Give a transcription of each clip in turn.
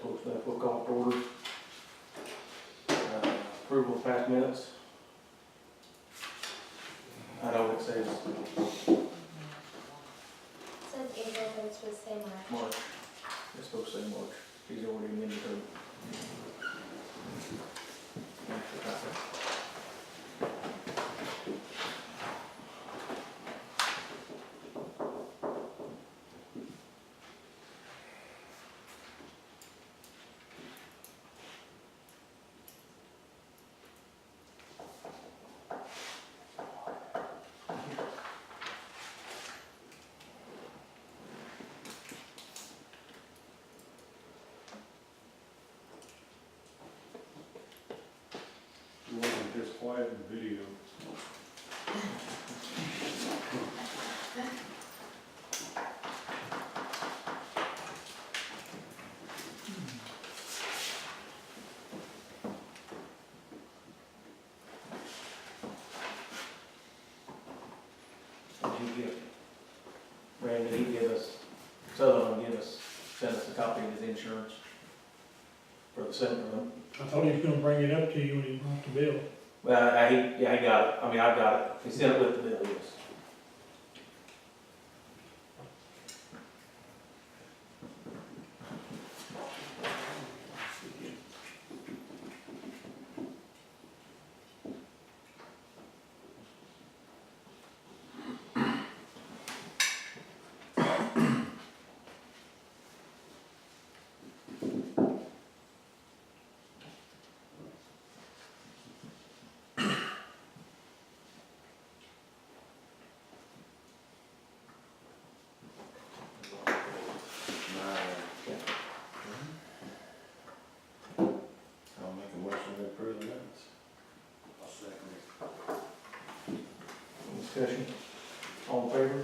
close enough, we'll call it order. Approval of past minutes. I know it says Says April, but it's supposed to say March. March. It's supposed to say March. He's already in the code. It wasn't just quiet in the video. Did you give, Randy, he give us, Sutherland send us a copy of his insurance for the center. I thought he was gonna bring it up to you when he brought the bill. He got it. I mean, I've got it. He sent it with the bill, yes. I'll make a motion to approve the minutes. I'll second it. Discussion. All in favor?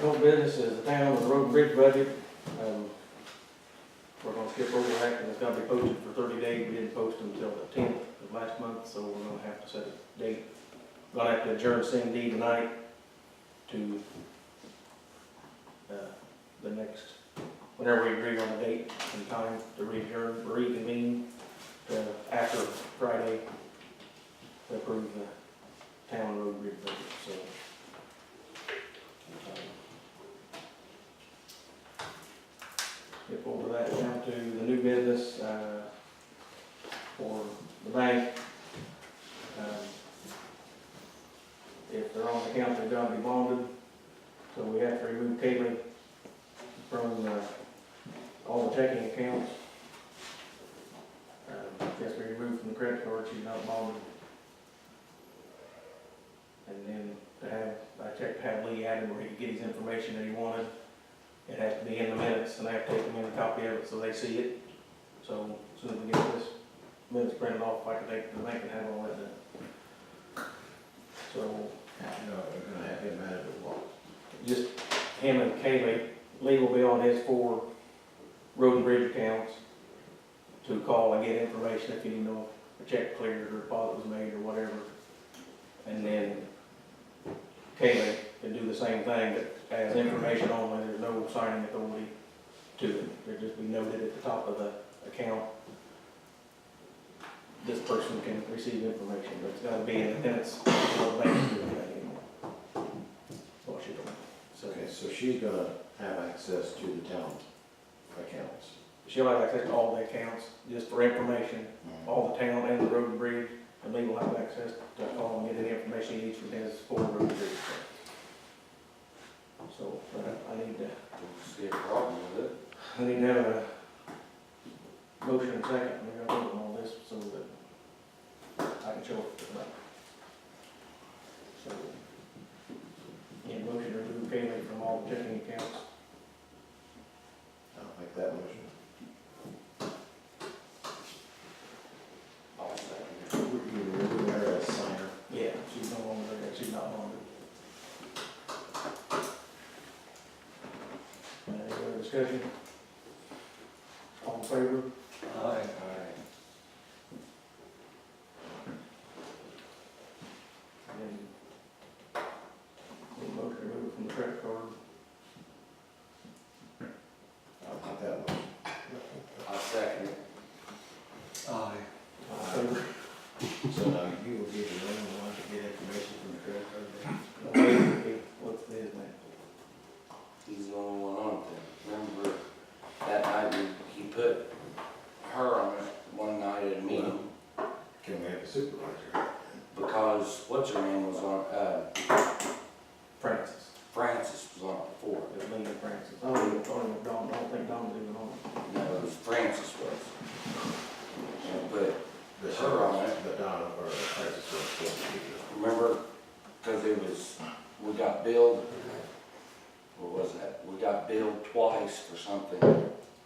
No business is the town with the road and bridge budget. We're gonna skip over that, and it's gonna be posted for 30 days. We didn't post until the 10th of last month, so we're gonna have to set a date. Gonna have to adjourn CMD tonight to, the next, whenever we agree on the date and time to reconvene, after Friday, to approve the town road bridge budget, so. Skip over that down to the new business, for the bank. If they're on the account, they're gonna be bonded, so we have to remove Caitlin from, all the checking accounts. Yes, we removed from the credit card, she's not bonded. And then to have, I checked to have Lee added where he could get his information that he wanted. It has to be in the minutes, and I have to take them in a copy of it so they see it. So as soon as we get this minutes printed off, I can take it to the bank and have all that done. So No, we're gonna have him added to what? just him and Kaylee, Lee will be on his 4 road and bridge accounts to call and get information if you know a check cleared or a deposit was made or whatever. And then Kaylee can do the same thing, but as information only, there's no signing authority to it. There'll just be noted at the top of the account, this person can receive information, but it's gotta be in the minutes, so the bank can do that anymore. Well, she don't. So Okay, so she's gonna have access to the town accounts. she'll have access to all the accounts, just for information, all the town and the road and bridge, and Lee will have access to call and get any information he needs from his 4 road and bridge accounts. So, I need to, See a problem with it? I need to have a motion and second, and we're gonna vote on all this so that I can show it to them. So, need a motion to remove Kaylee from all the checking accounts. I'll make that motion. I'll second You remove her as signer. Yeah, she's no longer there, she's not bonded. Any other discussion? All in favor? it. Aye. And need a motion to remove from the credit card. second. Aye. Favor? So now you will be the one to get information from the credit card bank? What's his name? He's the only one on it. Remember that night he put her on it one night at a meeting Can we have a supervisor? because what's her name was on, Francis. Francis was on it before. It was Linda Francis. I don't think Don was even on it. No, it was Francis was. And put But her on it. But Donna or Francis was supposed to be Remember, because it was, we got billed, what was that? We got billed twice for something,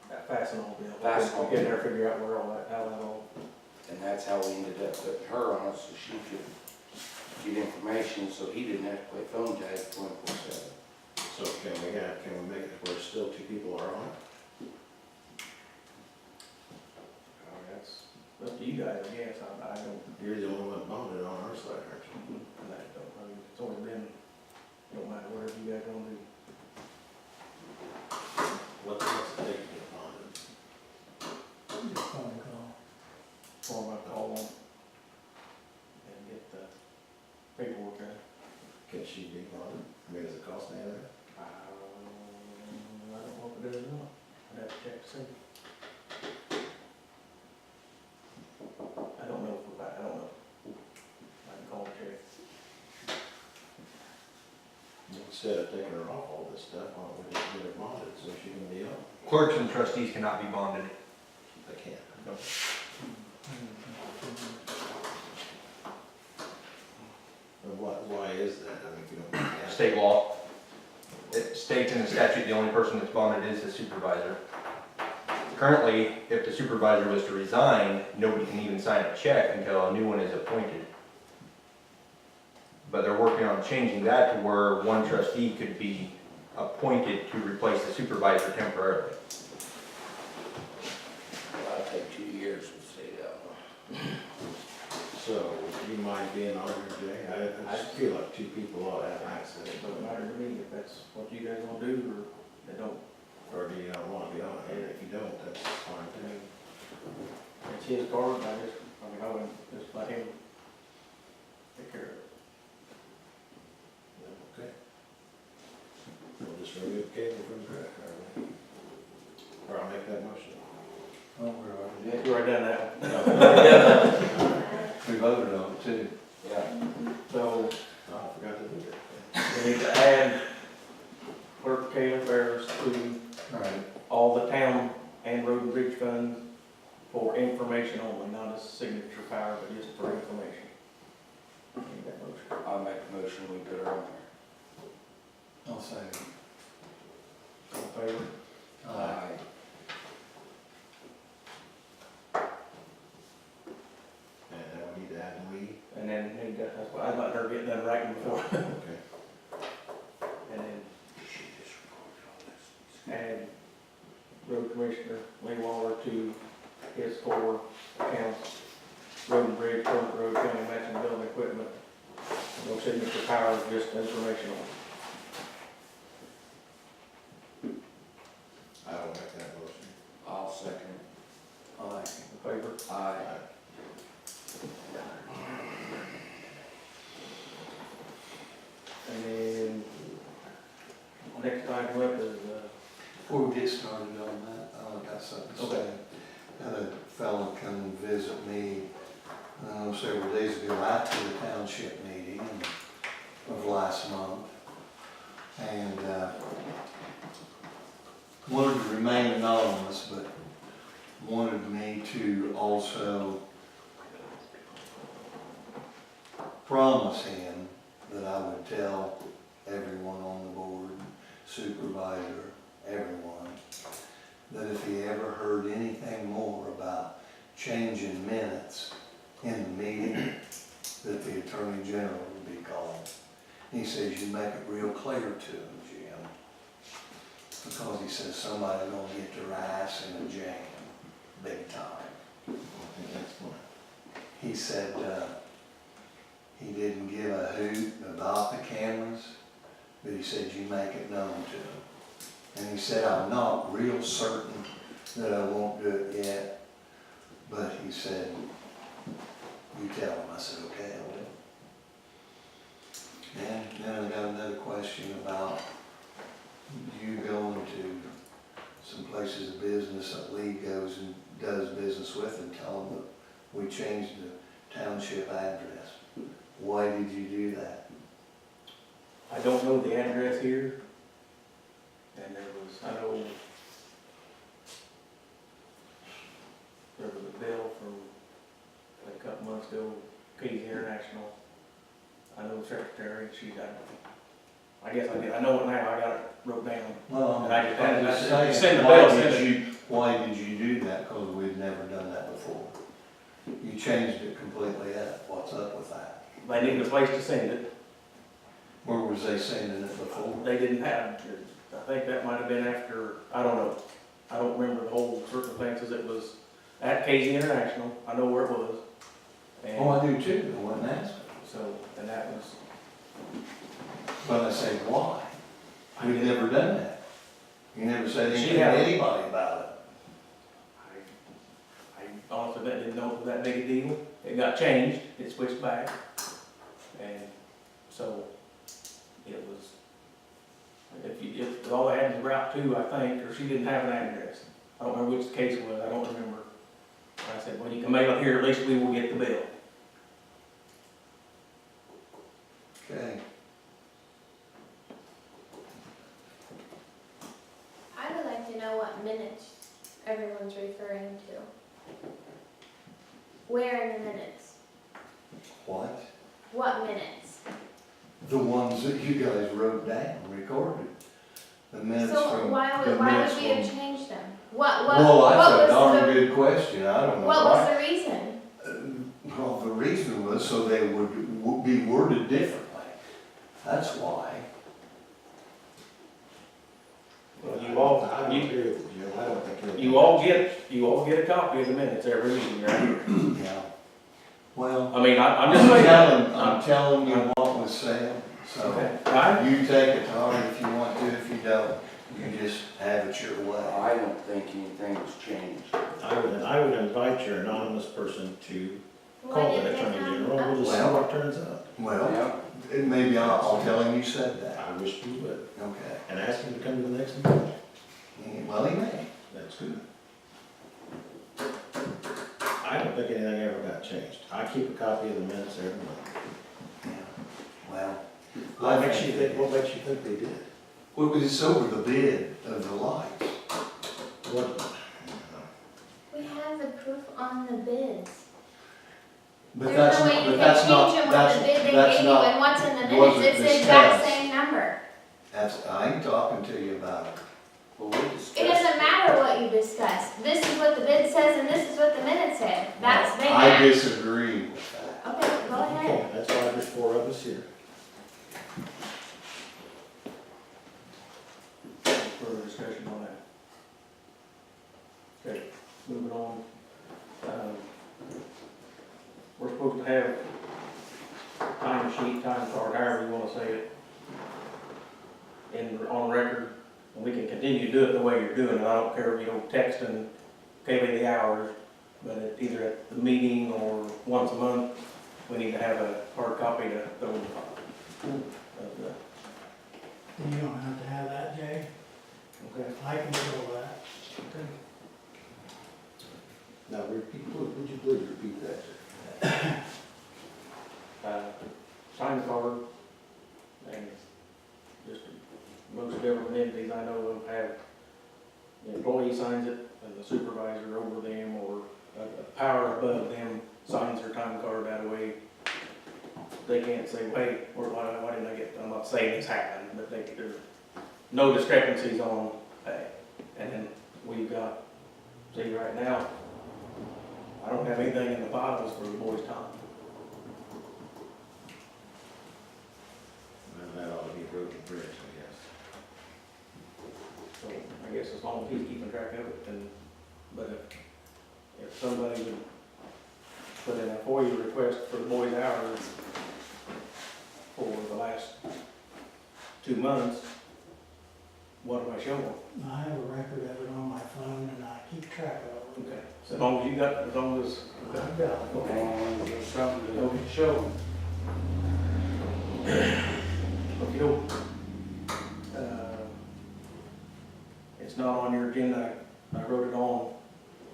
That Fastenal bill. Fastenal. We couldn't ever figure out where all that, how that all. and that's how we ended up putting her on it, so she could get information, so he didn't have to play phone tag 24/7. So can we make it where still two people are on it? That's up to you guys, I guess. I don't, You're the only one bonded on our side, aren't you? I don't, I mean, it's only been, don't matter whatever you guys gonna do. What's it take to get bonded? Just phone call. Form a call on and get the paperwork in. Can she be bonded? I mean, does it cost any of that? I don't know if it is or not. I'd have to check to see. I don't know for that, I don't know. I can call and check. Instead of taking her off all this stuff, why don't we just get her bonded so she can be on? Clerks and trustees cannot be bonded. They can't. And why is that? I mean, if you don't. Have State law. It states in the statute the only person that's bonded is the supervisor. Currently, if the supervisor was to resign, nobody can even sign a check until a new one is appointed. But they're working on changing that to where one trustee could be appointed to replace the supervisor temporarily. Well, I'd take 2 years to say that. So, do you mind being on here, Jay? I just feel like two people ought to have access. It doesn't matter to me if that's what you guys wanna do or they don't. Or do you not want to be on it? And if you don't, that's fine I too. mean, it's his card, I would just let him take care of it. Okay. We'll just remove cable from the credit card. Or I'll make that motion. Oh, we're already Yeah, you already done that. We voted on it too. Yeah. So, Oh, I forgot to do that. we need to add Clerk Kayla Ferris to Right. all the town and road and bridge funds for information only, not as signature power, but just for information. Need that motion. I'll make a motion, we put her on there. I'll say. All in favor? Aye. And then we need to add Lee. And then need that, that's why I'd like her to get done writing before. Okay. And then add road commissioner Lee Waller to his 4 accounts. Road and bridge, current road, county matching building equipment. No signature power, just information only. I will make that motion. I'll second. Aye. In favor? Aye. And then, next item up is, Before we get started on that, I got something to say. Had a fellow come and visit me several days ago after the township meeting of last month. And wanted to remain anonymous, but wanted me to also promise him that I would tell everyone on the board, supervisor, everyone, that if he ever heard anything more about changing minutes in the meeting, that the Attorney General would be called. He says, you make it real clear to him, Jim, because he says somebody's gonna get their ass in a jam, big time. I think that's fine. He said, he didn't give a hoot about the cameras, but he said, you make it known to him. And he said, I'm not real certain that I won't do it yet, but he said, you tell him. I said, okay, I will. And then I got another question about you going to some places of business that Lee goes and does business with, and tell them that we changed the township address. Why did you do that? I don't know the address here. And I know there was a bill from a couple months ago, Keys International. I know the secretary, she got, I guess I know it now, I got it wrote down. Well, And I just had I'm it, just I saying, send the why bill, did send it. why did you do that? Because we'd never done that before. You changed it completely up. What's up with that? They needed a place to send it. Where was they sending it before? They didn't have, I think that might have been after, I don't know. I don't remember the whole circumstances. It was at Casey International. I know where it was. Oh, And I do too. I wasn't asking. so, and that was, But I say, why? I We've didn't- never done that. You never said She anything to had- anybody about it. I honestly didn't know it was that big a deal. It got changed, it switched back. And so it was, if all they had was Route 2, I think, or she didn't have an address. I don't remember which the case was, I don't remember. And I said, well, you can mail it here, at least we will get the bill. Okay. I would like to know what minutes everyone's referring to. Where in the minutes? What? What minutes? The ones that you guys wrote down, recorded. The minutes So from, why the would minutes we have from. changed them? What Well, that's a was darn the, good question. I don't know what why. was the reason? Well, the reason was so they would be worded differently. That's why. Well, I don't agree with you, Jim. I don't think. You all get a copy of the minutes every meeting, right? Yeah. Well, I mean, I'm just saying. I'm telling you what was said, so Okay, right? you take it to heart if you want to. If you don't, you just have it your way. I don't think anything's changed. I would invite your anonymous person to Why call the didn't they Attorney come General, we'll just see Well- what turns out. Well, Yeah, maybe I'll tell him you said that. I wish you would, Okay. and ask him to come to the next meeting. Well, he may. That's good. I don't think anything ever got changed. I keep a copy of the minutes every month. Yeah. Well. What makes you think they did? Well, it's over the bid of the lights. What? We have the proof on the bids. But There's that's, no way you but can that's change not, them with the that's, bid they that's gave you not, and what's in the minutes. wasn't It's the exact discussed. same number. I ain't talking to you about it. well, we discussed. It doesn't matter what you discuss. This is what the bid says and this is what the minutes said. That's, they I match. disagree with that. Okay, go ahead. Okay, that's why there's 4 of us here. Further discussion on that. Okay, moving on. We're supposed to have time sheet, time card, however you wanna say it, on record, and we can continue to do it the way you're doing it. I don't care if you don't text and pay me the hours, but either at the meeting or once a month, we need to have a hard copy to throw in the file. You don't have to have that, Jay. Okay. I can do that. Now, would you please repeat that, sir? Sign card, and just most government entities I know of have, the employee signs it, and the supervisor over them, or a power above them signs their time card that way. They can't say, wait, why didn't I get, I'm not saying this happened, but there's no discrepancies on pay. And then we've got, see right now, I don't have anything in the files for the boys' time. Well, that ought to be a broken bridge, I guess. So I guess as long as he's keeping track of it, then, but if somebody would put in a FOIA request for the boys' hours for the last 2 months, What do I show them? I have a record of it on my phone and I keep track of it. Okay. So as long as you got, as long as, I've got it. And there's something okay, to show. okay. It's not on your agenda, I wrote it on,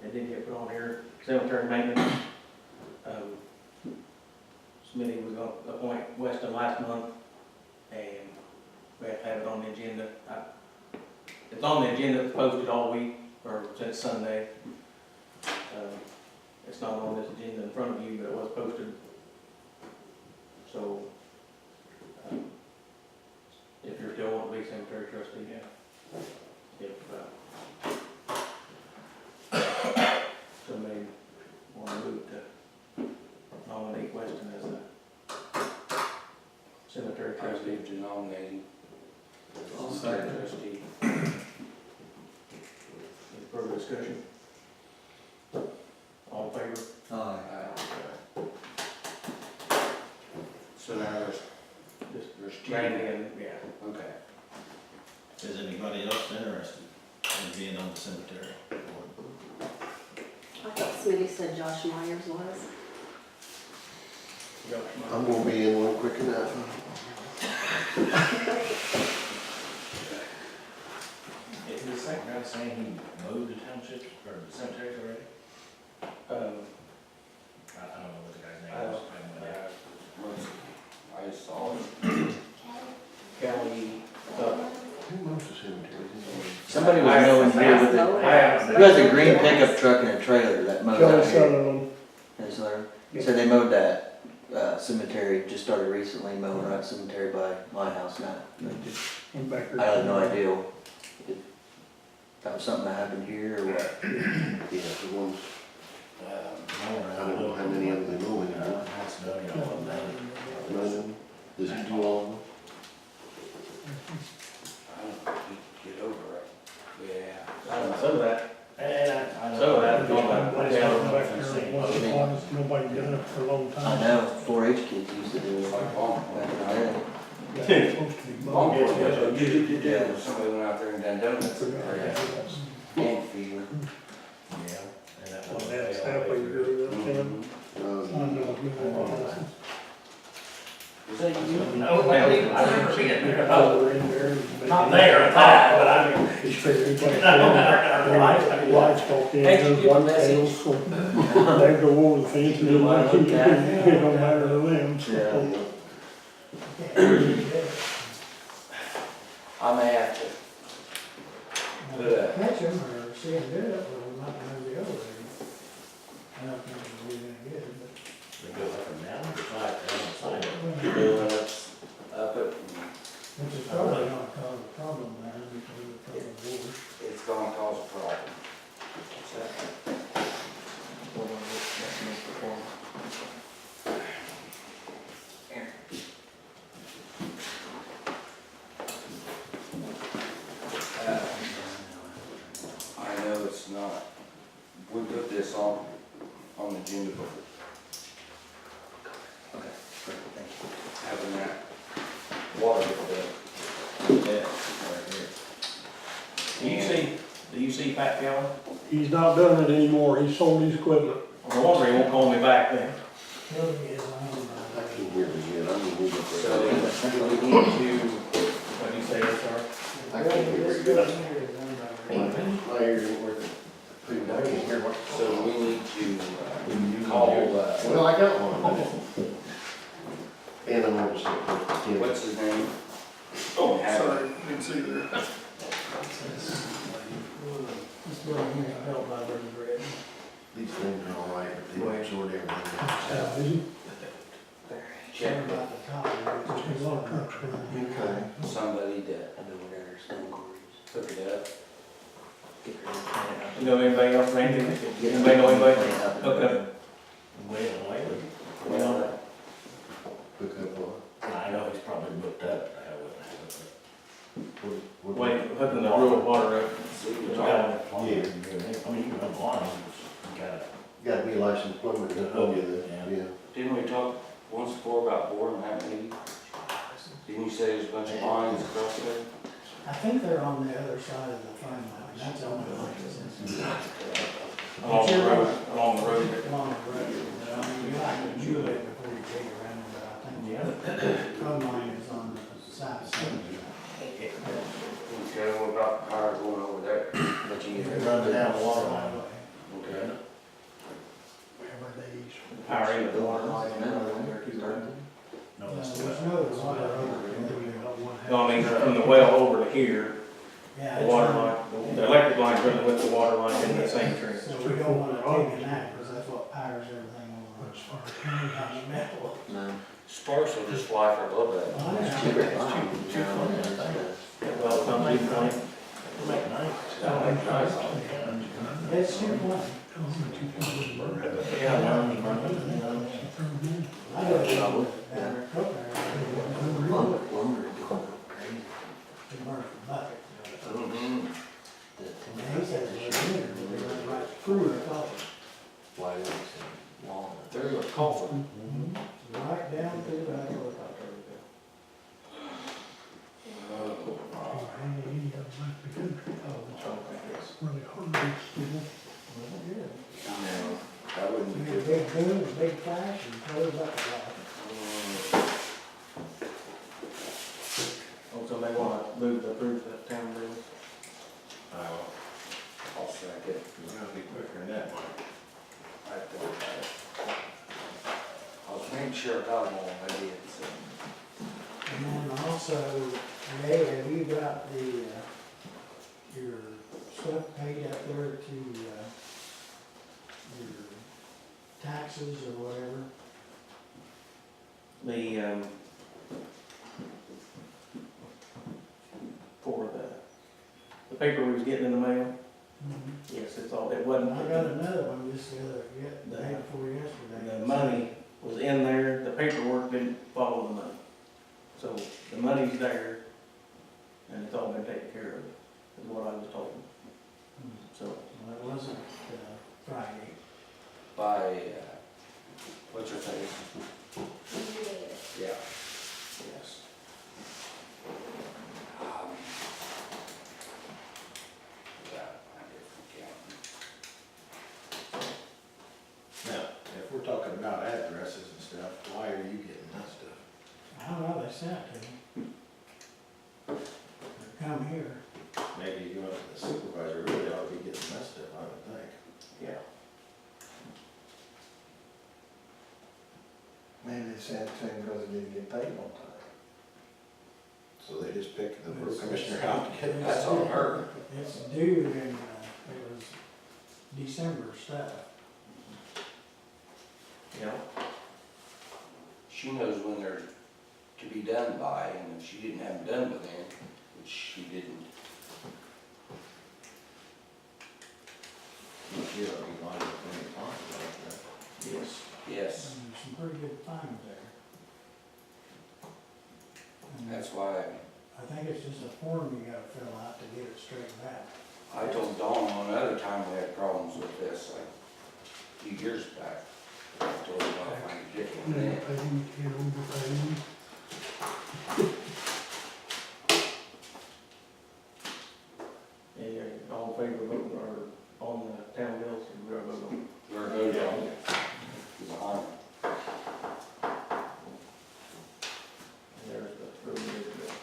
it didn't get put on here, cemetery maintenance. Smitty was gonna appoint Weston last month, and we have to have it on the agenda. It's on the agenda, it's posted all week, or since Sunday. It's not on this agenda in front of you, but it was posted. So, if you're still wanting to be cemetery trustee, yeah. If, somebody want to move to nominate Weston as a cemetery I trustee. leave to nominate. I'll Secretary trustee. Any further discussion? All in favor? Aye. So now Just there's two. Randy and, yeah. Okay. Is anybody else interested in being on the cemetery board? I thought Smitty said Josh Myers was. Josh, I'm gonna be in one quick enough. Is the second guy saying he mowed the townships or the cemeteries already? I don't know what the guy's name is. I haven't I saw it. Kelly, Who mows the cemetery? Somebody was mowing here with Mow a, it. who has a green pickup truck and a trailer that mows Kelly out here. Sutherland. Is there? So they mowed that, cemetery, just started recently mowing that cemetery by my house now. I'm back there. I had no idea if that was something that happened here or what. Yeah, the ones, I don't know how many of them they mow anymore. None of them? Does he do all of them? I don't think he could get over it. Yeah. some of that, And some of that, going back Nobody's down. gone back there, nobody's done it for a long time. I know, 4-H kids used to do it Like long. back in the day. Yeah, it's supposed to be Long mowed. point, yeah. Yeah. Somebody went out there and done donuts. Game fever. Yeah. And that Well, was that's way halfway through. through the ten. I know, Was that you? No, I remember being there. Over in there. Not there at that, but I mean. It's fair, it's like, No, livestock in, Hey, did you there's get one the message? tail, so they go over the fence and it don't matter to them, so. I may have to put a, Catch them or see them do it, or we might have the other way. I don't think it'll be that good, They go up and down, it's like, down the side. but. doing it up it, Which is probably not cause a problem there, because it's probably worse. it's gonna cause a problem. I know it's not, we put this on the agenda before, Okay, perfect, thank you. having that water bill. Yeah, right here. Do you see Pat Gallen? He's not doing it anymore, he sold his equipment. No wonder he won't call me back then. I can't hear him yet, I'm gonna move up So there. we need to, What do you say, sir? I can't hear very good. My ears ain't working. I can't hear what. so we need to call, Well, I got one. And I'm over something. what's his name? Oh, Have- sorry, didn't see there. This building here is built by River Bread. These things are all right, but they absorb everything. Is he? Check About the top, there's a lot of trucks running. Okay. with somebody that I know where their stone quarries. took it up. Get rid of the plant out You know anybody else, Randy? there. Anybody know anybody? Plant out there. Okay. Waiting lately. Well, Hook up on. I know he's probably booked up. I wouldn't have it. Wait, hooking the rural water up. see, You we gotta talked, have a plumber and everything. I mean, you can run lines, but you gotta. Gotta be a licensed plumber to hook you, Yeah. yeah. didn't we talk once before about boring that maybe? Didn't you say there's a bunch of lines across there? I think they're on the other side of the phone line, that's the only line that's Along the road, along the road. along the road. But I mean, you like to jewel it before you dig around, but I think the phone line is on the side of the Okay, what about the power going over there? But you It runs down the water line. Okay. Wherever they use. Power into the water line and run over there too, right? No, There's that's the no west. water over there, you don't want to No, I mean, have- from the well over to here, Yeah, the it's water running. line, the electric line's running with the water line in the same tree. So we don't want to dig in that, because that's what powers everything over. As far as metal. No, Sparks will just fly for a little bit. Oh, it's yeah. cheaper fine, cheap you know, fine, it's, I think. Well, some people think, Make nice. Sound like nice. It's too much. yeah, I don't know. lumber, lumber is going crazy. It burns the bucket. Mhm. The And he says it's in there, but they run right through the culvert. why is it long? Through a culvert. Right down through the culvert. No, that wouldn't be Big good. boom, a big flash, and throw the bucket off. also they wanna move the roof of the town building. I'll second. It's gonna be quicker than that, Mike. I think that. I'll make sure I got them all ready. And then also, Ray, have you got the, your stuff paid up there to, your taxes or whatever? For the paper we was getting in the mail, yes, it's all, it wasn't. I got another one just the day before yesterday. The money was in there, the paperwork didn't follow the money. So the money's there, and it's all been taken care of, is what I was told. So, Well, it wasn't, Friday. By, what's your face? Yeah. Yes. Yeah, I did forget. Now, if we're talking about addresses and stuff, why are you getting that stuff? I don't know, they sent it to me. Come here. Maybe you, the supervisor really ought to be getting that stuff, I would think. yeah. Maybe they sent it to him because he didn't get paid on time. So they just pick the road commissioner out to get That's on her. It's due in, it was December stuff. Yeah. She knows when they're to be done by, and if she didn't have them done within, which she didn't. You ought to be liable for any fines like that. Yes. Yes, And there's some pretty good fines there. And that's why I think it's just a form you gotta fill out to get it straightened out. I told Dawn one other time we had problems with this, like, a few years back. I told her I'll find a different then. And all in favor of voting or on the town bills, we're gonna vote on. We're good on it. It's a honor. And there's the road and bridge bill.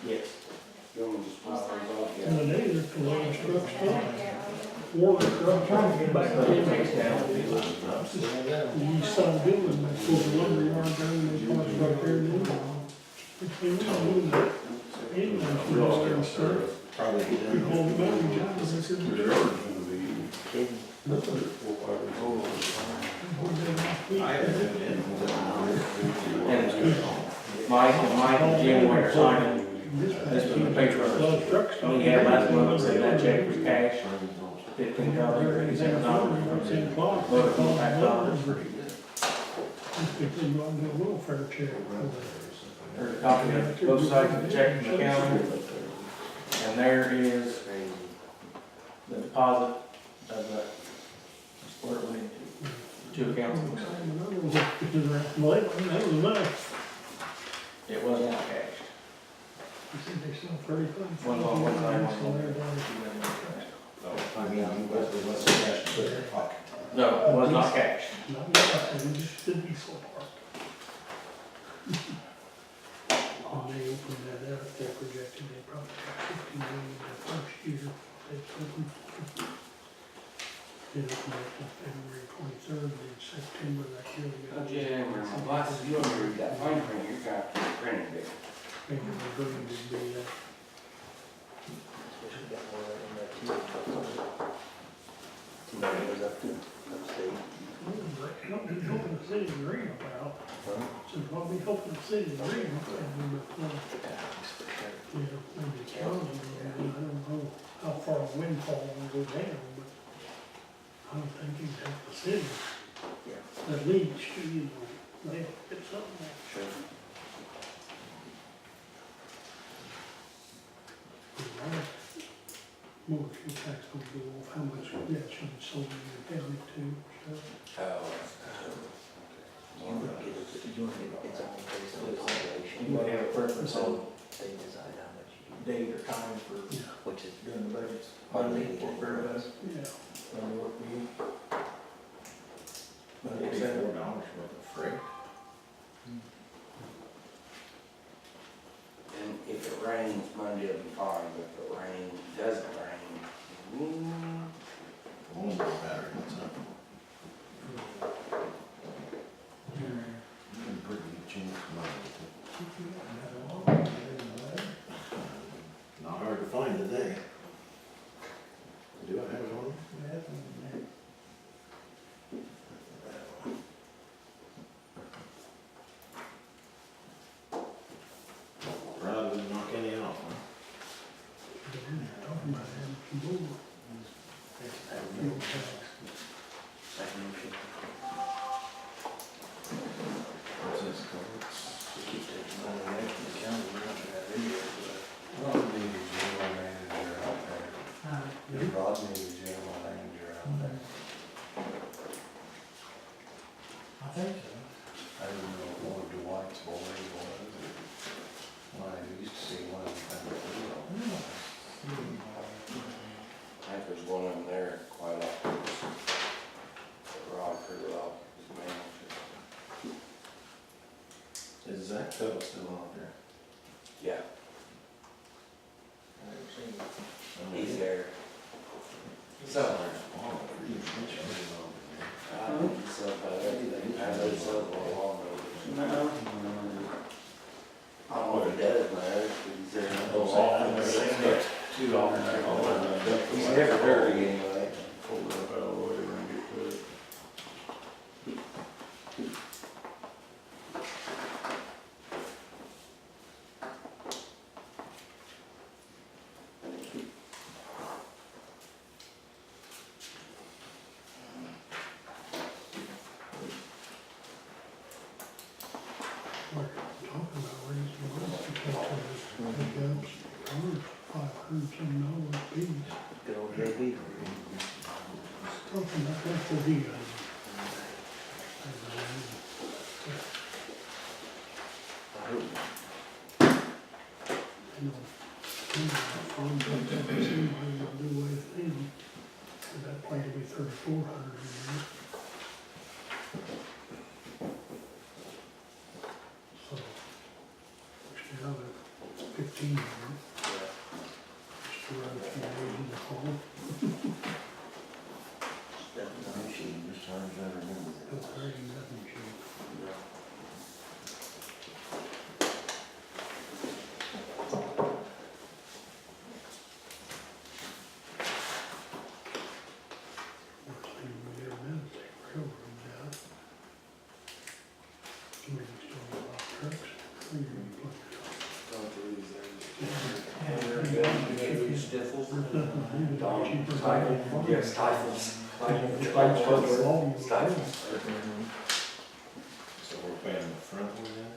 Yes. You want me to just pile those off? Yeah. Yeah. I'm trying to get back. Takes down. You start building that for the lumber yard down in the park right there, you know. If they were doing that, anyway, for all their stuff, Probably be we done. hold them out, and guys, I said, Kidding. I haven't been in. And Mike and Jim were signing This was the paper. A lot of trucks. We had last month, said that check was cash, $15, he said $1 from the motor pool tax dollars. If they go out and do a welfare check. There's a copy of both sides of the check from the county, and there is the deposit of the, where it went into, two accounts. Well, that was enough. It was not cashed. He said they sell 35. One on one side, one on the other. Oh, I mean, what's the cash to put in their pocket? No, it was not cashed. Not enough, they just did be so hard. When they opened that up, they projected they probably got 50 million that first year. They opened. They opened up on February 23rd, and in September that year. They got. Yeah, my glasses, you don't read that fine print, you're gonna have to print it big. They were going to be, Especially got more in that too. Somebody goes up to upstate. What we helping the city ring about, so what we helping the city ring, and we were, you know, maybe the county, I don't know how far a windfall will go down, but I don't think you can help the city. Yeah. At least, you know, they get something there. Sure. More fuel tax gonna go off, how much that should be sold in the county too, so. Oh. You want to get its own based on population. You might have a preference on They decide how much you date or time for Yeah. which is doing the budgets. hardly Monday, anything for for us. us. Yeah. Monday work for you. Monday, $4 Saturday. worth of freight. And if it rains, Monday will be fine, but if it doesn't rain, Only the battery, what's up? Pretty good chance of money. Not hard to find today. Do I have it on? Rather than knock any off, huh? Talking about having some more. Fuel tax. Second motion. What's this called? We keep taking money away from the county, we're not gonna have any of it. Well, need a general manager out there. Rod needs a general manager out there. I think so. I don't know if one of Dwight's boys was, or, well, I used to see one of them come through. I think there's one of them there quite often. Rod pretty well, his manager. Is Zach Tuttle still out there? Yeah, I never seen it. he's there. So, oh, pretty much everything over there. I think he sells about everything. I know he sells a lot of No. I don't know if he does now, but he's there. Too often. He's never dirty anyway. We're talking about raising the rest because of this pickups, cars, $500 apiece. Good old JB. Talking about that for the, I hope. you know, farm trucks, that seems like they'll do away with them. And that plane will be 3,400 a year. So, which now they're 1,500. Just to run a few days in the home. Definitely. She just turns out her number. That's very nothing cheap. Worst thing we ever done is take railroads out. Maybe still a lot of trucks. Maybe we put- Yes, stifles. Stifles. So we're paying the front one then?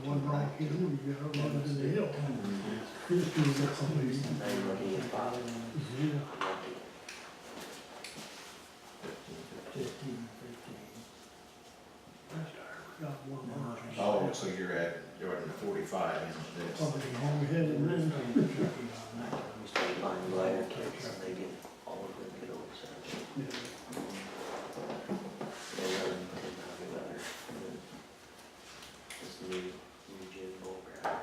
One right here, you gotta run it in the hill. Here's two that's on these. Yeah. Got one more. Oh, so you're at the 45 and this. Somebody hung ahead and then. Find lighter kits, and they get all of them get over so. Yeah. They run 10 times better. This new jig bull crap.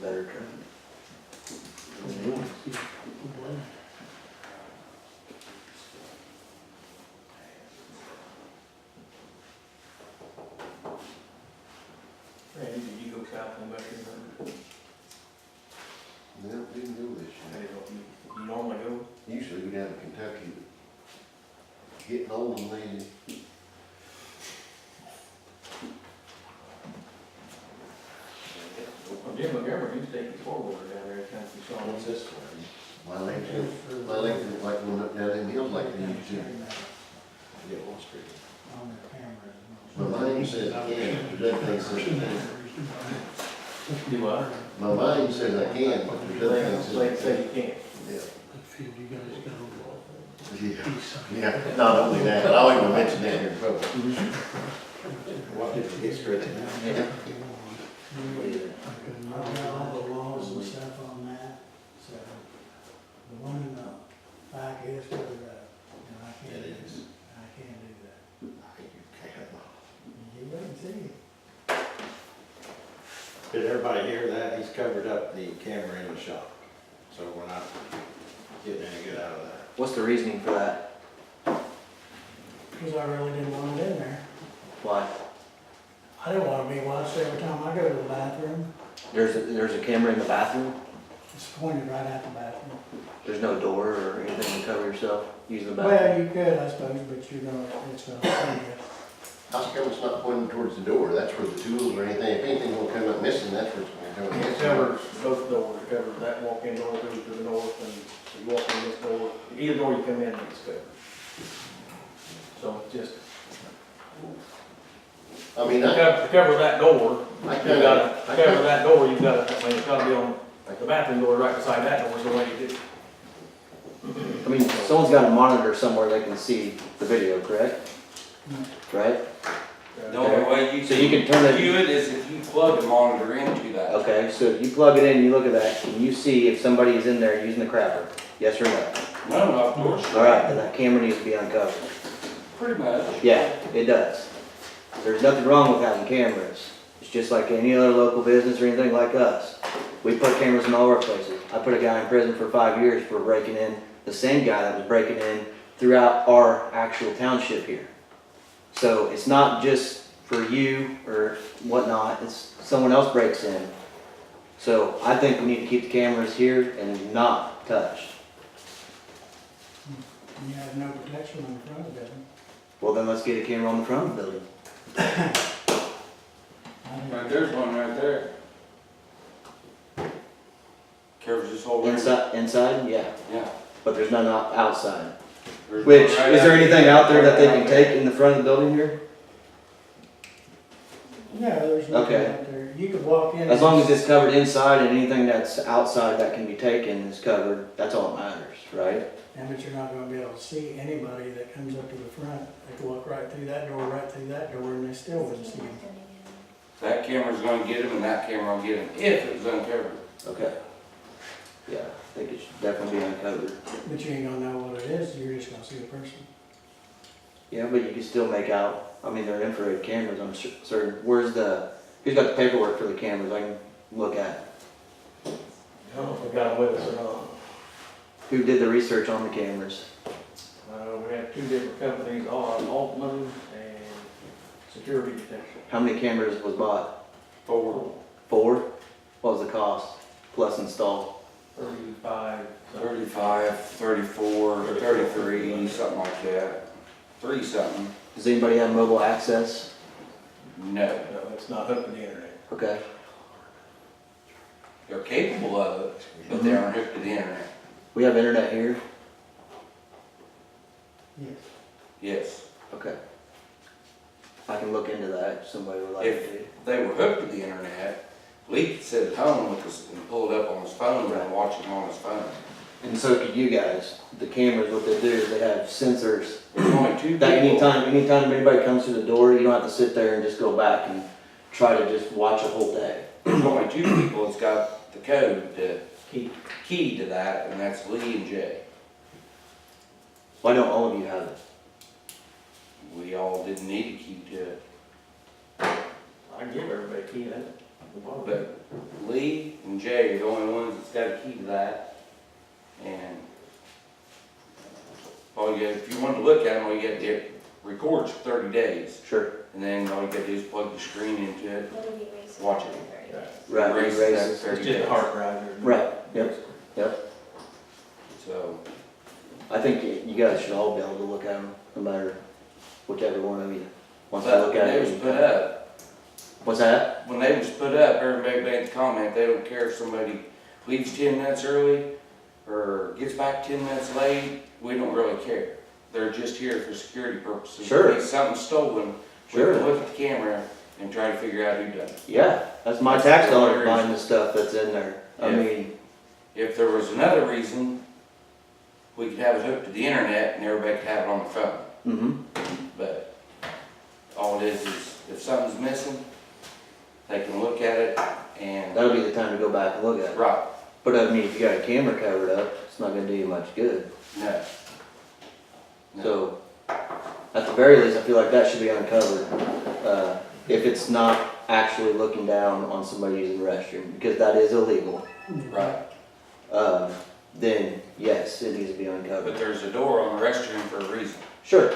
Better trend. Randy, did you go south and back here? No, didn't do this Hey, year. you normally go? Usually we down in Kentucky, but getting old and lazy. Well, Jim McGovern used to take his four-wheeler down there, kind of, you saw him. What's this one? My legs are like going up down them hills like they used to. Yeah, Wall Street. My mind says I can, but that thing says I can't. Do what? My mind says I can, but the other thing Like says I say can't. you can't. Yeah. I feel you guys got on Yeah, the east side. yeah, not only that, but I won't even mention that here in public. What did it get straight in? Yeah. I got all the laws and stuff on that, so the one in the back is covered up, and I can't It do is. I can't do that. You can't. You wait and see. Did everybody hear that? He's covered up the camera in the shop, so we're not getting any good out of that. What's the reasoning for that? Because I really didn't want it in there. Why? I didn't want to be watched every time I go to the bathroom. There's a camera in the bathroom? It's pointed right at the bathroom. There's no door or anything to cover yourself using the bathroom? Well, you could, I suppose, but it's gonna see you. How come it's not pointing towards the door? That's where the tools or anything, if anything will come up missing, that's where it's gonna come up It missing. covers both doors, it covers that walk-in door goes to the north, and you walk in this door, either door you come in, it's covered. So it's just, I mean, to cover that door, I you kinda, gotta, to cover that door, you've gotta, I mean, it's gotta be on, the bathroom door right beside that door is the way you do. I mean, someone's got a monitor somewhere they can see the video, correct? Right? The only way you So you can turn it, view it is if you plug the monitor into that. okay, so if you plug it in and you look at that, can you see if somebody is in there using the crapper? Yes or no? No, of course. Alright, then that camera needs to be uncovered. Pretty much. Yeah, it does. There's nothing wrong with having cameras. It's just like any other local business or anything like us. We put cameras in all our places. I put a guy in prison for 5 years for breaking in, the same guy that was breaking in throughout our actual township here. So it's not just for you or whatnot, it's someone else breaks in. So I think we need to keep the cameras here and not touched. You have no protection on the front of it. Well, then let's get a camera on the front of the building. Right, there's one right there. Covers this whole room. Inside, yeah, Yeah. but there's none outside. There's Which, one right is there out anything there. out there that they can Right there. take in the front of the building here? No, there's nothing Okay. out there. You could walk in. As long as it's covered inside and anything that's outside that can be taken is covered, that's all that matters, right? And but you're not gonna be able to see anybody that comes up to the front. They could walk right through that door, and they still wouldn't see them. That camera's gonna get him and that camera will get him if it was uncovered. Okay. Yeah, I think it should definitely be uncovered. But you ain't gonna know what it is, you're just gonna see a person. Yeah, but you can still make out, I mean, they're infrared cameras, I'm certain. Where's the Who's got the paperwork for the cameras I can look at? I don't know if we got them with us or not. Who did the research on the cameras? We have two different companies, Altman and Security Detection. How many cameras was bought? 4, 4? What was the cost? Plus install? 35. 35, 34, 33, something like that. 3 something. Does anybody have mobile access? No. No, it's not hooked to the internet. Okay. They're capable of it, but they aren't hooked to the internet. We have internet here? Yes. Yes. Okay. I can look into that if somebody would like to. If they were hooked to the internet, Lee could sit at home with us and pull it up on his phone and watch it on his phone. And so could you guys. The cameras, what they do is they have sensors. There's only 2 That people. anytime anybody comes through the door, you don't have to sit there and just go back and try to just watch a whole day. There's only 2 people that's got the code to Key. to that, and that's Lee and Jay. Why don't all of you have it? We all didn't need a key to it, I can give everybody a key to that. but Lee and Jay are the only ones that's got a key to that. And if you wanted to look at them, all you got to get records for 30 days. Sure. And then all you got to do is plug the screen into it. It'll be racing. Watch it. Right, Erases erases. that 30 It's just days. a hard drive. Right, yep. So, I think you guys should all be able to look at them, no matter whichever one of you wants to but look when at they was it. put up, What's that? when they was put up, everybody made the comment, they don't care if somebody leaves 10 minutes early or gets back 10 minutes late, we don't really care. They're just here for security purposes. Sure. In case something's stolen, we Sure. can look at the camera and try to figure out who done it. Yeah, that's my That's tax the only dollars buying reason. the stuff that's in there. I Yeah. mean, If there was another reason, we could have it hooked to the internet and everybody could have it on the phone. But all it is if something's missing, they can look at it and, that'll be the time to go back and look at it. right, But I mean, if you got a camera covered up, it's not gonna do you much good. no. No. So, at the very least, I feel like that should be uncovered, if it's not actually looking down on somebody using the restroom, because that is illegal. Right, Then yes, it needs to be uncovered. but there's a door on the restroom for a reason. Sure.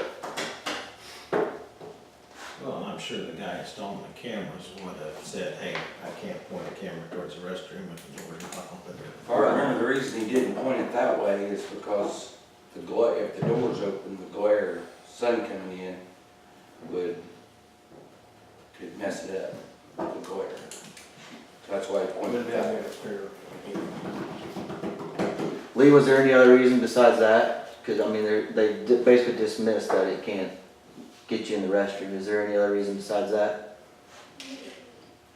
Well, I'm sure the guy installing the cameras would have said, hey, I can't point a camera towards the restroom if the door's not open. If I remember, the reason he didn't point it that way is because if the door's open, the glare, sun coming in could mess it up, the glare. So that's why he pointed it that way. Lee, was there any other reason besides that? Because I mean, they basically dismissed that it can't get you in the restroom. Is there any other reason besides that?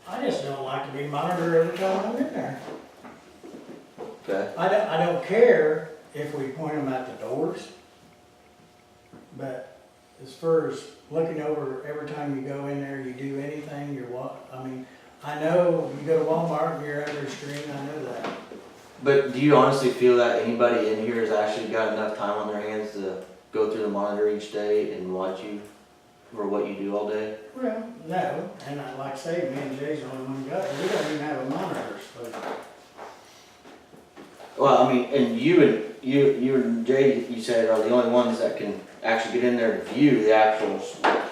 I just don't like to be monitored every time I'm in there. Okay. I don't care if we point them at the doors, but as far as looking over every time you go in there, you do anything, I know you go to Walmart and you're under a screen, I know that. But do you honestly feel that anybody in here has actually got enough time on their hands to go through the monitor each day and watch you for what you do all day? Well, no, and like I say, me and Jay's the only one got it, we don't even have a monitor, so. Well, I mean, and you and Jay, you said are the only ones that can actually get in there to view the actual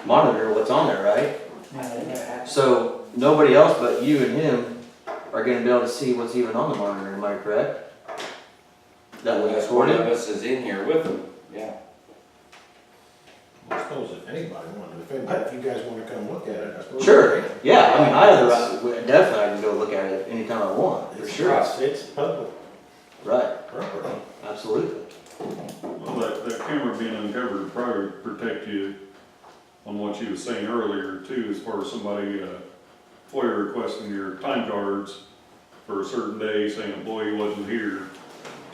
monitor, what's on there, right? So nobody else but you and him are gonna be able to see what's even on the monitor, am I correct? That was That's one of recorded? us is in here with them, yeah. I suppose if anybody wanted, if you guys wanna come look at it, I suppose. Sure, yeah, I mean, I have the right, definitely I can go look at it anytime I want, for sure. It's public Right, property. absolutely. Well, that camera being uncovered would probably protect you on what you were saying earlier too, as far as somebody, FOIA requesting your time cards for a certain day, saying an employee wasn't here.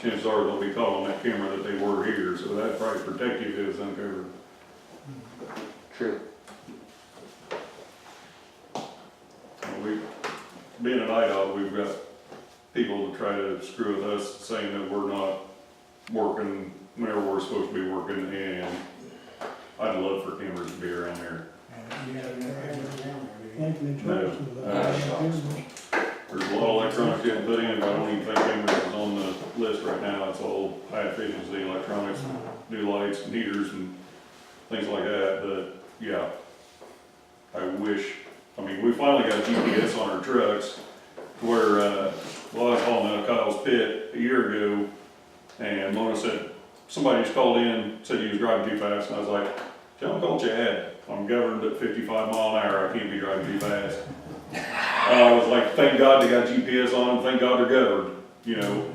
Chances are they'll be caught on that camera that they were here, so that'd probably protect you if it was uncovered. True. Being at IDOT, we've got people to try to screw with us, saying that we're not working whenever we're supposed to be working, and I'd love for cameras to be around there. You have no cameras down there, Lincoln and Charles with Uh, that. There's a lot of electronics getting put in, but I don't even think cameras is on the list right now. It's all high efficiency electronics, new lights, and heaters and things like that, but yeah. I wish, I mean, we finally got GPS on our trucks where, well, I was hauling out of Kyle's pit a year ago, and Mona said, somebody just called in, said he was driving too fast, and I was like, tell him call Chad. I'm governed at 55 mile an hour, I can't be driving too fast. I was like, thank God they got GPS on them, thank God they're governed, you know.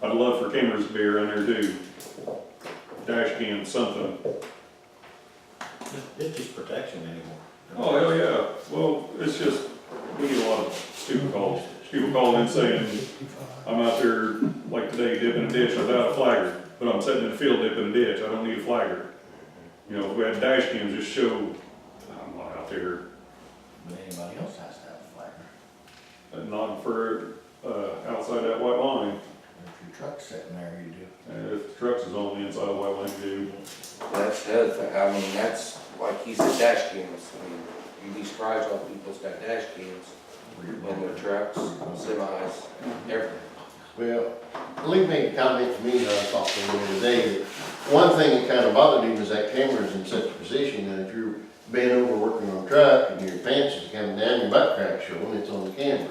I'd love for cameras to be around there too. Dash cam, something. It's just protection anymore. Oh, hell yeah. Well, it's just, we get a lot of stupid calls. People calling in saying, I'm out there, like today, dipping a ditch without a flagger, but I'm sitting in the field dipping a ditch, I don't need a flagger. You know, if we had dash cams, just show, I'm not out there, But anybody else has to have a flagger. not for, outside that white line. If your truck's sitting there, you do. And if the trucks is on the inside of the white line, you do. That's the other thing, I mean, that's, like he said, dash cams. I mean, you'd be surprised what people's got dash cams in their trucks, semis, everything. Well, Lee made a comment to me that I talked to him the other day, that one thing that kind of bothered him was that camera's in such a position that if you're bent over working on a truck and your pants is coming down, your butt crack's showing, it's on the camera.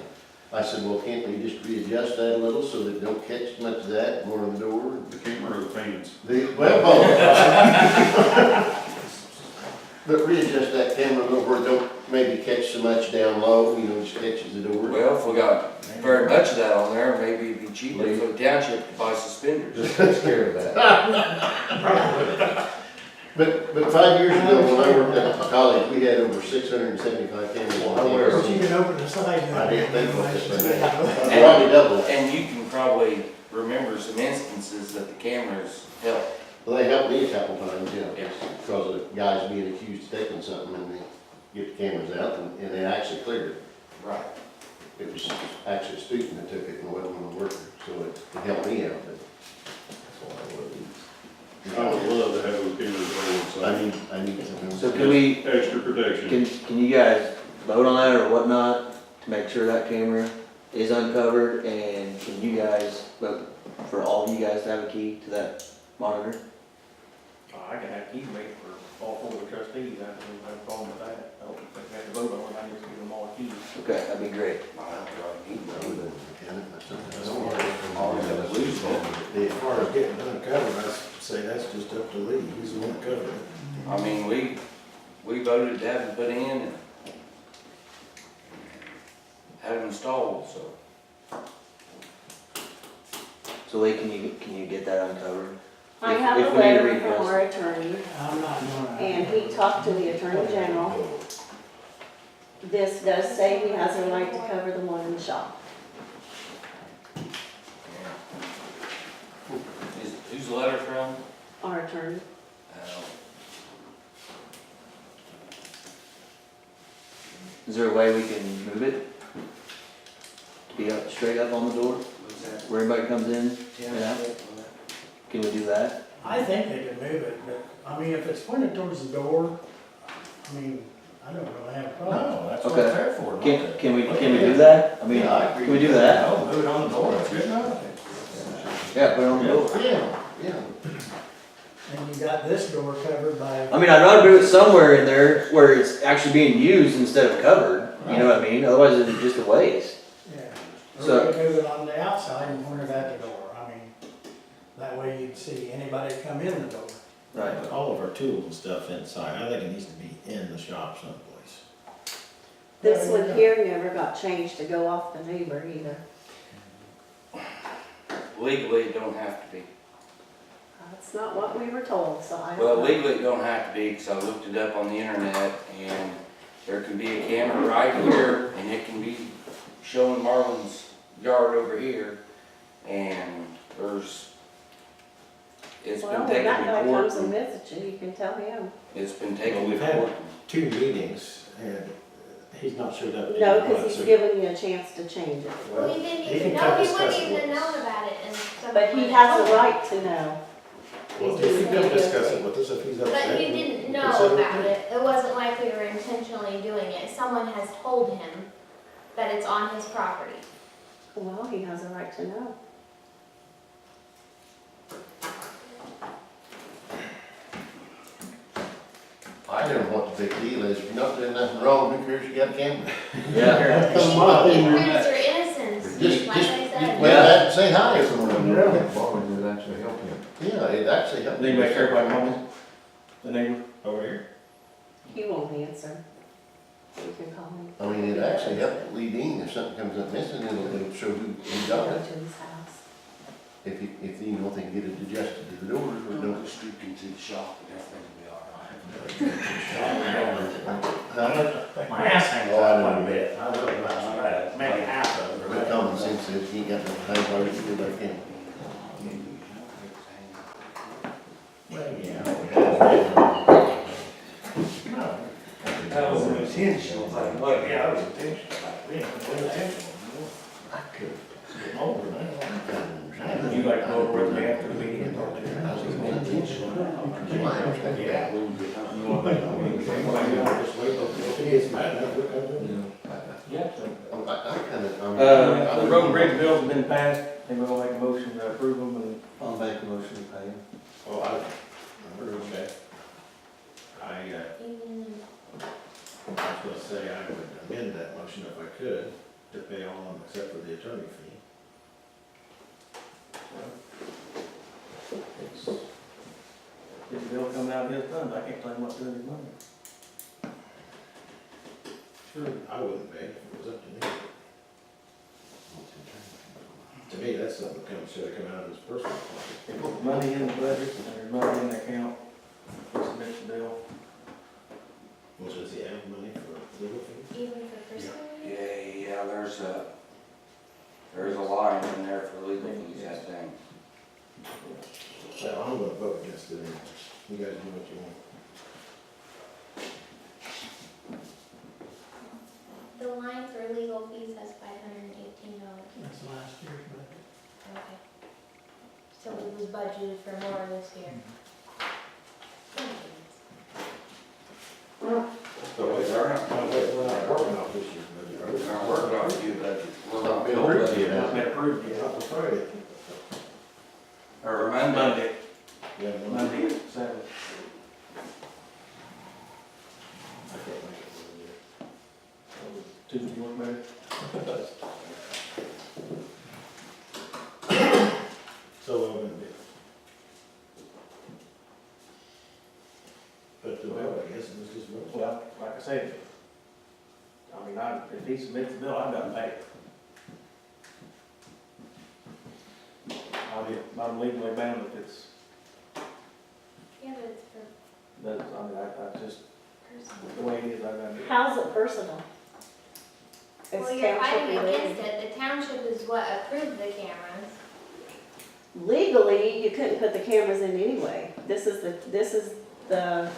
I said, well, can't we just readjust that a little so that it don't catch much of that, more on the door? The camera or the pants? Well, both. But readjust that camera a little where it don't maybe catch so much down low, you know, just catches the door. Well, if we got very much of that on there, maybe it'd be cheaper for the township to buy suspenders. Scared of that. But 5 years ago, when I worked at college, we had over 675 cameras on But campus. you can open the side. I didn't think about this, but probably double that. And you can probably remember some instances that the cameras help. Well, they helped me a couple times, yeah. Yes. Because of guys being accused of taking something and they get the cameras out and they actually cleared it. Right. It was actually a student that took it and wasn't a worker, so it helped me out, but. I would love to have those cameras on, I need something. So can we, extra protection. can you guys vote on that or whatnot to make sure that camera is uncovered? And can you guys vote for all of you guys to have a key to that monitor? I can have key made for all four of the trustees, I don't have a problem with that. I don't think we have to vote on it, I just give them all keys. Okay, that'd be great. As far as getting uncovered, I say that's just up to Lee, he's the one that covered it. I mean, we voted to have them put in and have them installed, so. So Lee, can you get that uncovered? I If- have if a we need to letter read from this. our attorney, I'm not gonna. and he talked to the Attorney General. This does say he has a right to cover the one in the shop. Who's the letter from? Our attorney. Is there a way we can move it? To be up, straight up on the door, Who's that? where everybody comes in? Yeah. Can we do that? I think they could move it, but, I mean, if it's pointed towards the door, I mean, I don't really have a problem. No, that's what Okay. it's there for. not Can, to- can we do that? I mean, Yeah, I agree can we do with that? No, move it on the door, that's good enough. Yeah, put it on the door. Yeah. And you got this door covered by. I mean, I'd rather do it somewhere in there where it's actually being used instead of covered, you know what I mean? Otherwise it's just a waste. Yeah. So- Or you could move it on the outside and point it at the door. I mean, that way you'd see anybody come in the door. Right. But all of our tools and stuff inside, I think it needs to be in the shop someplace. This one here never got changed to go off the neighbor either. Legally, it don't have to be. That's not what we were told, so I Well, don't know. legally, it don't have to be, because I looked it up on the internet, and there can be a camera right here, and it can be showing Marlon's yard over here, and it's Well, been when taken that guy to court. comes and visits you, you can tell him. It's been Well, taken to we've had court. 2 meetings and he's not showed up. No, yet, because he's so- given you a chance to change it. Well, he didn't He even can know, come he discuss wouldn't it even with us. known about it and But he has a right to know. Well, He's you being can discuss guilty. it with us if he's But upset. he didn't know Consider about it. It wasn't like we were intentionally doing it. Someone has told him that it's on his property. Well, he has a right to know. I don't know what the big deal is, if you're not doing nothing wrong, who cares you got a camera? Yeah. That's my It opinion. proves your innocence, Just, like I just said. wave back and say hi or something. Yeah. It actually help him. Yeah, it actually helps. They make everybody home, the neighbor. Over here? He won't answer. You can call him. I mean, it actually helps lead in, if something comes up missing, it'll show who Go got to it. his house. If you don't think get it adjusted to the doors, or don't. Go straight into the shop and everything will be all right. My ass hangs Oh, I out know. quite a bit. I really like that. Maybe half of it. But common sense says you ain't got no time, why would you do that can? Well, yeah. That was intentional, like, Well, yeah, I was intentional. We ain't paying attention. I could. Getting older now. You like to go over with me after the meeting and talk to him? My understanding. Yeah. You want to Just wait if he gets mad, we'll come to him. Yeah. I kinda, The road and bridge bills have been passed, and we're gonna make a motion to approve them, and I'll make a motion to pay him. Well, we're okay. I was gonna say I would amend that motion if I could, to pay all of them except for the attorney fee. It's, if the bill coming out of his funds, I can't claim what's in his money. sure, I wouldn't pay if it was up to me. To me, that's something that should have come out of his personal pocket. They put money in the budget, and there's money in the account, it's an extra bill. Well, does he have money for legal fees? Even for personal use? Yeah, there's a line in there for legal fees, I think. Well, I'm gonna vote against it anyway. You guys do what you want. The line for legal fees has $518. That's last year's budget. Okay. So it was budgeted for more this year. So wait, we're not working off this year's budget, are we? We're not working on a new budget. We're Not on being the whole approved budget. yet. It's been approved yet. Not the Friday. Or Monday. Monday, Yeah, Monday at 7. I can't make it. Tuesday work better? So what I'm gonna do. But the bill, I guess, was just vote. Well, like I said, I mean, if he submits the bill, I've got to pay it. I'm legally bound if it's, Yeah, but it's for that's, I mean, I just, personal. the way it is, I've got to do it. How's it personal? It's Well, you're township fighting related. against it. The township is what approved the cameras. Legally, you couldn't put the cameras in anyway. This is the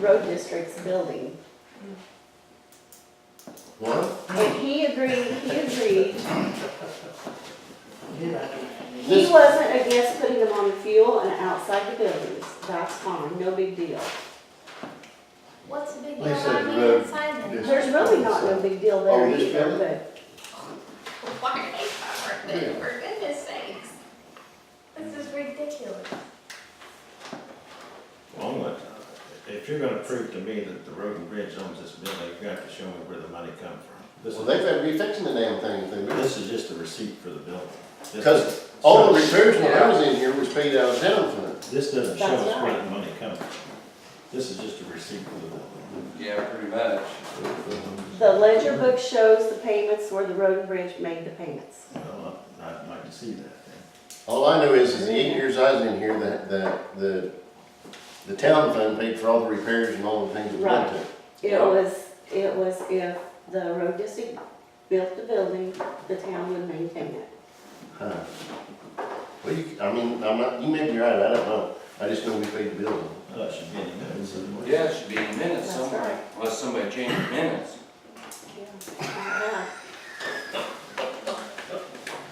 road district's building. What? And he agreed. He This- wasn't against putting them on the fuel and outside the buildings. That's fine, no big deal. What's the big deal They said about the being road inside them? dis- There's really not no big deal there Oh, this either, building? but Why are they covered? For goodness sakes. This is ridiculous. Well, I'm not- if you're gonna prove to me that the road and bridge owns this building, you're gonna have to show me where the money come from. This Well, is- they better be fixing the damn thing if they do. This is just a receipt for the building. This- Because all the repairs when I was in here was paid out of town fund. This doesn't show That's us where right. the money comes from. This is just a receipt for the building. Yeah, pretty much. the ledger book shows the payments where the road and bridge made the payments. Well, I'd like to see that then. All I know is the 8 years I was in here, that the town fund paid for all the repairs and all the things that went to it. It was if the road district built the building, the town would maintain it. Huh. Well, you may be right, I don't know. I just know we paid the bill. Well, that should be in the minutes. Yeah, it should be in minutes That's somewhere, right. unless somebody changed minutes. Yeah.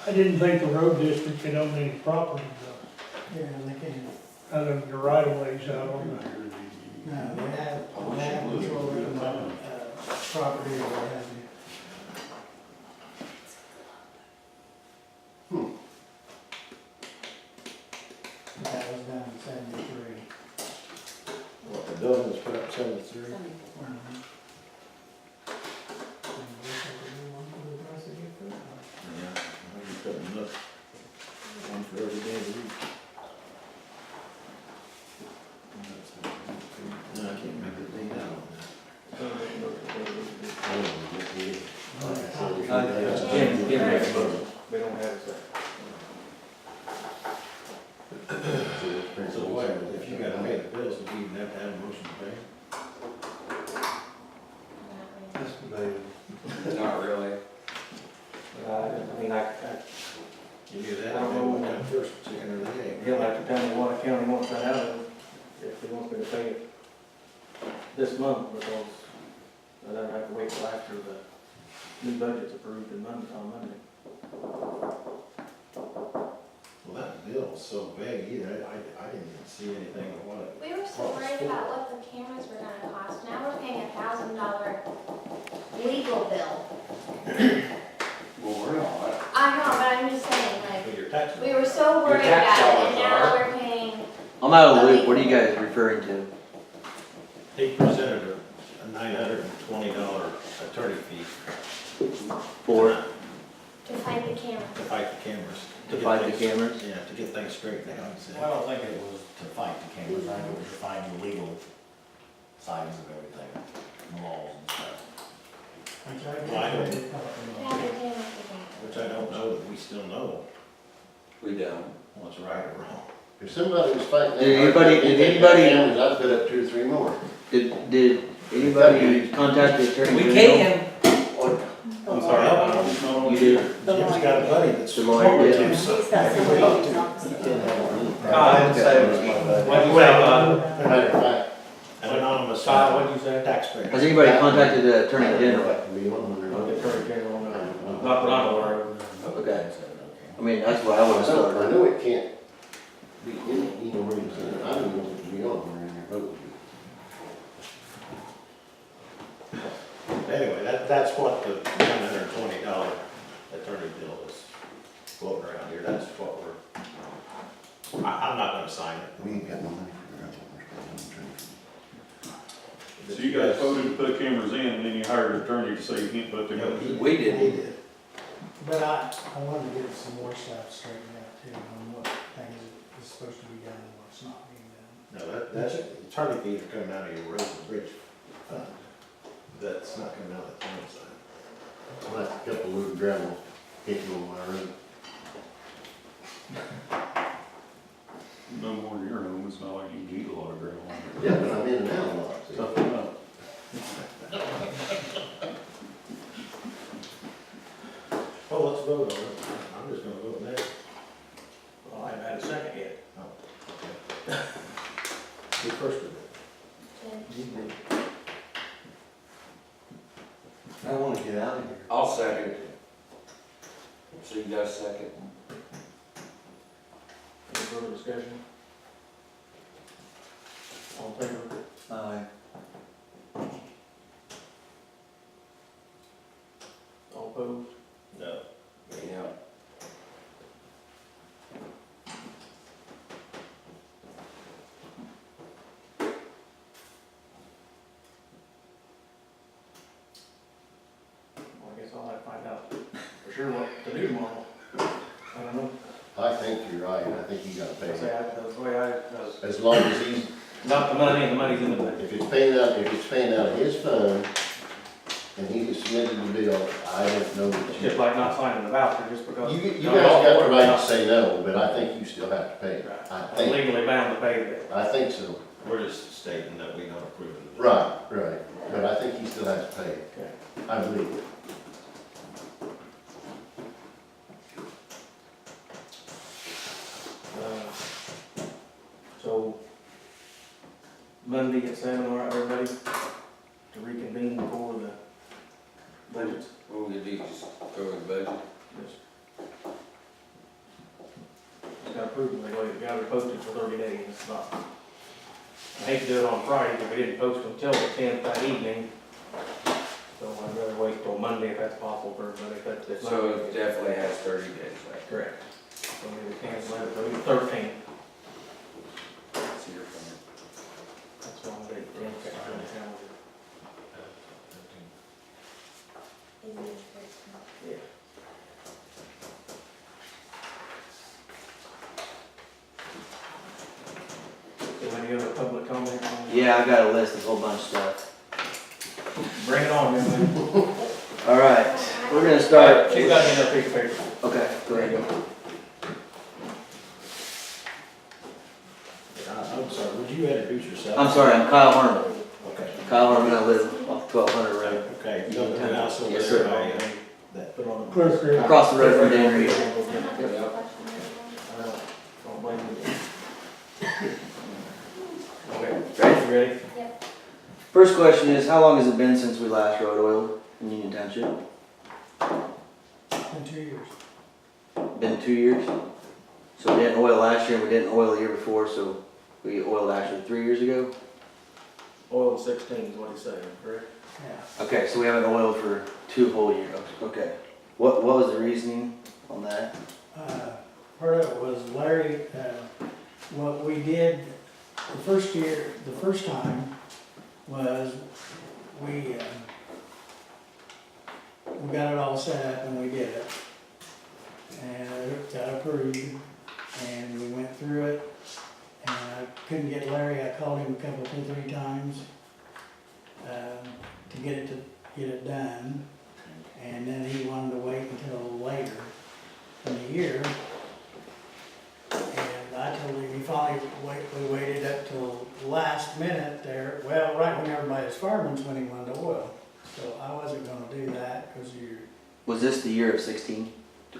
I didn't think the road district could own any property though. Yeah, they can. out of your right of ways out on the, No, they have control of the, property or what have you. That was done in 73. What, the building was put up 73? Mhm. And we said we want to do the rest of it for that. Yeah, I just couldn't look. One for every day of the week. No, I can't remember the date out on that. We don't have a second. So why, if you gotta pay the bills, do you even have to have a motion to pay? That's debatable. Not really. I mean, I You do that, I don't know. what time first, second, or the day? he'll have to tell me what account he wants that out of, if he wants me to pay it this month, because I don't have to wait till after the new budget's approved on Monday. Well, that bill's so vague either, I didn't even see anything of what it. We were so worried about what the cameras were gonna cost. Now we're paying $1,000 legal bill. Well, we're not. I know, but I'm just saying, like, But your tax. we were so Your worried tax about it, and dollars now are. we're paying, I'm out of the loop, what are you guys referring to? They presented a $920 attorney fee. For, to fight the camera. To fight the cameras. to get fight the things- cameras? Yeah, to get things straightened out, he said. I don't think it was to fight the cameras, I think it was to find the legal sides of everything, the laws and stuff. Which I Well, I don't- did talk To about. have the cameras again. Which I don't know that we still know We don't. what's right or wrong. If somebody was fighting that. Did anybody- did anybody- Cameras, I'd put up 2 or 3 more. Did anybody contact the attorney? We general? can. I'm sorry. You did? Jim's got a buddy that's. The lawyer did. He's got somebody in his office. I didn't say it was my buddy. What'd you say, Matter of fact, An anonymous what'd you say? taxpayer. Has anybody contacted the attorney general? that can be on The there. Attorney General, no. Not that I'm aware of. Okay. I mean, that's what I would have I started. know it can't be in, you know, where you said, I don't know if it can be on there in your vote. Anyway, that's what the $920 attorney bill is floating around here, that's what I'm not gonna sign it. We ain't got no money for So you guys voted to put cameras in, and then you hired an attorney to say you can't put them No, in. We did. But I wanted to get some more stuff straightened out too, on what things is supposed to be done and what's not being done. No, that's, attorney fees are coming out of your road and bridge fund. That's not coming out of the town side. Well, that's a couple load of gravel hitting on my road. No more than your home, it's not like you need a lot of gravel. Yeah, but I'm in and out a lot, see. Tough enough. Well, let's vote on it. I'm just gonna vote nay. Well, I haven't had a second yet. Who first did it? Jen. I wanna get out of here. I'll second. So you got a second? Any further discussion? All in favor? Aye. All opposed? No. Yeah. Well, I guess I'll have to find out for sure what to do tomorrow. I don't know. I think you're right, I think you gotta pay I say, it. that's the way I, As long as he's, not the money, and the money's in the bank. if it's paying out of his fund, and he has submitted the bill, I don't know It's that just like not signing the voucher just because. you guys got the right to say no, but I think you still have to pay it. Right. I I'm think, legally bound to pay that. I think so. We're just stating that we don't approve of it. Right, but I think he still has to pay it. Okay. I believe it. So, Monday at 7, all right, everybody, to reconvene before the budgets. What we could do, just go over the budget. Just gotta prove them, they got it posted for their 30 days, it's not. I hate to do it on Friday, but we didn't post until the 10th that evening. So I'd rather wait till Monday if that's possible for everybody, if So it definitely has 30 days left. Correct. So we cancel it, but it's 13th. That's your point. That's why I'm ready to on the calendar. Yeah. So any other public comment? Yeah, I got a list of a whole bunch of stuff. Bring it on, man. All right, we're gonna start. She's got another piece of paper. Okay, go There you ahead. go. I'm sorry, would you introduce yourself? I'm sorry, I'm Kyle Harmon. Okay. Kyle Harmon, I live off 1200 Road, Okay, you know the house over Yes, there, sir. that, Put on. Clerk, Rick. across the road from Dan Reed. Don't blame me. Okay, Ready? you ready? First question is, how long has it been since we last rode oil in Union Township? In 2 years. Been 2 years? So we didn't oil last year and we didn't oil the year before, so we oiled actually 3 years ago? Oil 16 is what he's saying, correct? Yeah. Okay, so we haven't oiled for 2 whole years. Okay. What was the reasoning on that? Part of it was Larry, what we did the first time was we got it all set up and we did it. And it got approved and we went through it. And I couldn't get Larry, I called him a couple, 2-3 times to get it done. And then he wanted to wait until later in the year. And I told him, we waited up till last minute there, well, right when everybody's farming's when he wanted to oil. So I wasn't gonna do that, cause Was this the year of 16, to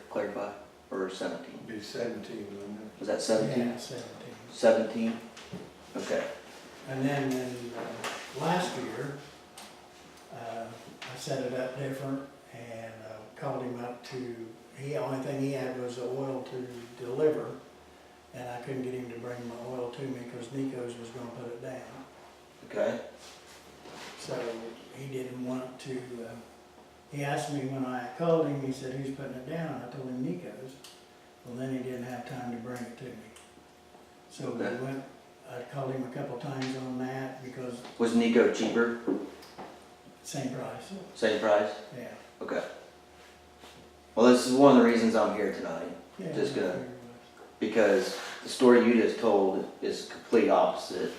clarify, or 17? Be 17, wouldn't Was that 17? yeah, 17. 17? Okay. And then in last year, I set it up different and called him up the only thing he had was the oil to deliver. And I couldn't get him to bring my oil to me because Nico's was gonna put it down. Okay. So he didn't want to, he asked me when I called him, he said, who's putting it down? I told him Nico's. Well, then he didn't have time to bring it to me. So we Okay. went, I called him a couple times on that because Was Nico cheaper? same price, Same price? yeah. Okay. Well, this is one of the reasons I'm here tonight, Yeah, Just gonna- I figured because the story you just told is complete opposite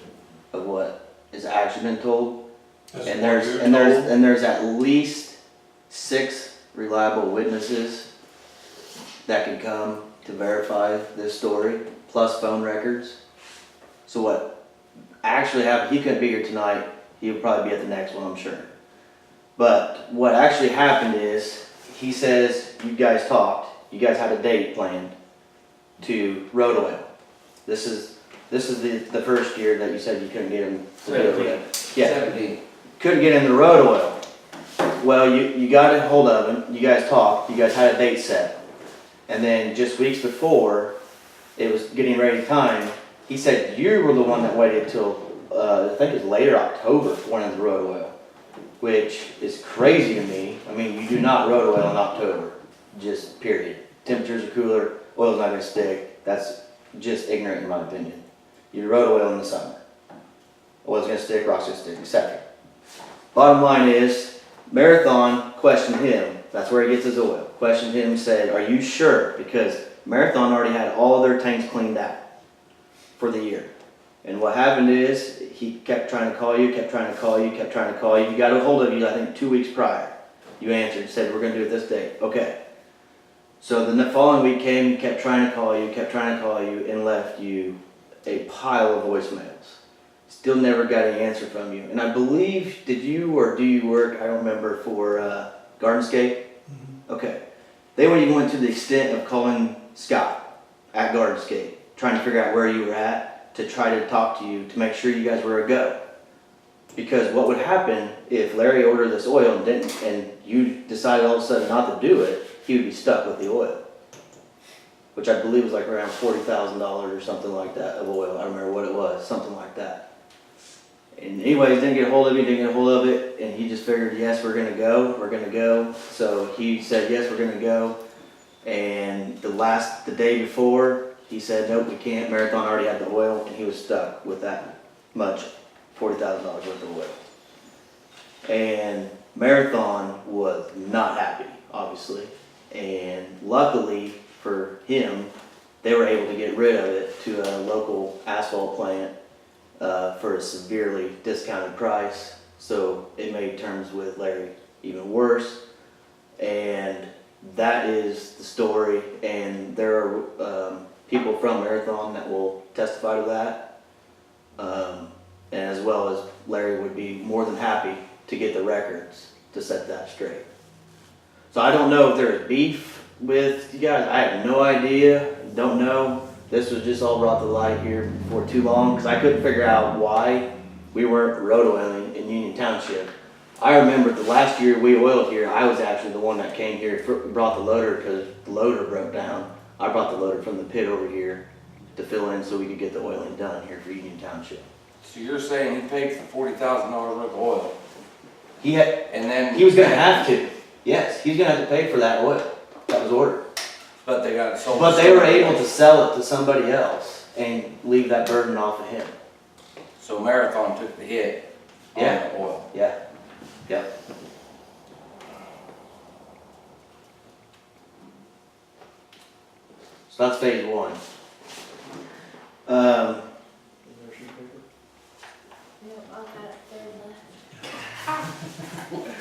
of what has actually been told. it? And there's at least 6 reliable witnesses that can come to verify this story, plus phone records. So what actually happened, he couldn't be here tonight, he'll probably be at the next one, I'm sure. But what actually happened is, he says, you guys talked, you guys had a date planned to road oil. This is the first year that you said you couldn't get him to do it. Yeah. 17. Couldn't get in the road oil. Well, you got a hold of him, you guys talked, you guys had a date set. And then just weeks before it was getting ready time, he said you were the one that waited till, I think it was later October for one of the road oil, which is crazy to me. I mean, you do not road oil in October, just period. Temperatures are cooler, oil's not gonna stick. That's just ignorant in my opinion. You road oil in the summer. Oil's gonna stick, rock's gonna stick, etc. Bottom line is, Marathon questioned him. That's where he gets his oil. Questioned him, said, are you sure? Because Marathon already had all of their tanks cleaned out for the year. And what happened is, he kept trying to call you, kept trying to call you, kept trying to call you. He got a hold of you, I think 2 weeks prior. You answered, said, we're gonna do it this date. Okay. So the following week came, he kept trying to call you, kept trying to call you, and left you a pile of voicemails. Still never got any answer from you. And I believe, did you or do you work, I don't remember, for Gardenscape? Okay. They even went to the extent of calling Scott at Gardenscape, trying to figure out where you were at, to try to talk to you, to make sure you guys were a go. Because what would happen if Larry ordered this oil and didn't, and you decided all of a sudden not to do it, he would be stuck with the oil. which I believe was like around $40,000 or something like that of oil. I don't remember what it was, something like that. And anyways, didn't get a hold of it, and he just figured, yes, we're gonna go. So he said, yes, we're gonna go. And the day before, he said, nope, we can't. Marathon already had the oil, and he was stuck with that much, $40,000 worth of oil. And Marathon was not happy, obviously. And luckily for him, they were able to get rid of it to a local asphalt plant for a severely discounted price. So it made terms with Larry even worse. And that is the story. And there are people from Marathon that will testify to that. And as well as Larry would be more than happy to get the records to set that straight. So I don't know if there's beef with you guys. I have no idea, don't know. This was just all brought to light here before too long because I couldn't figure out why we weren't road oiling in Union Township. I remember the last year we oiled here, I was actually the one that came here, brought the loader because the loader broke down. I brought the loader from the pit over here to fill in so we could get the oiling done here for Union Township. So you're saying he paid for $40,000 worth of oil? He had, And then. he was gonna have to. Yes, he's gonna have to pay for that oil that was ordered. But they got it sold. But they were able to sell it to somebody else and leave that burden off of him. So Marathon took the hit on Yeah. the oil. Yeah, yep. So that's phase one. No, I'll have it third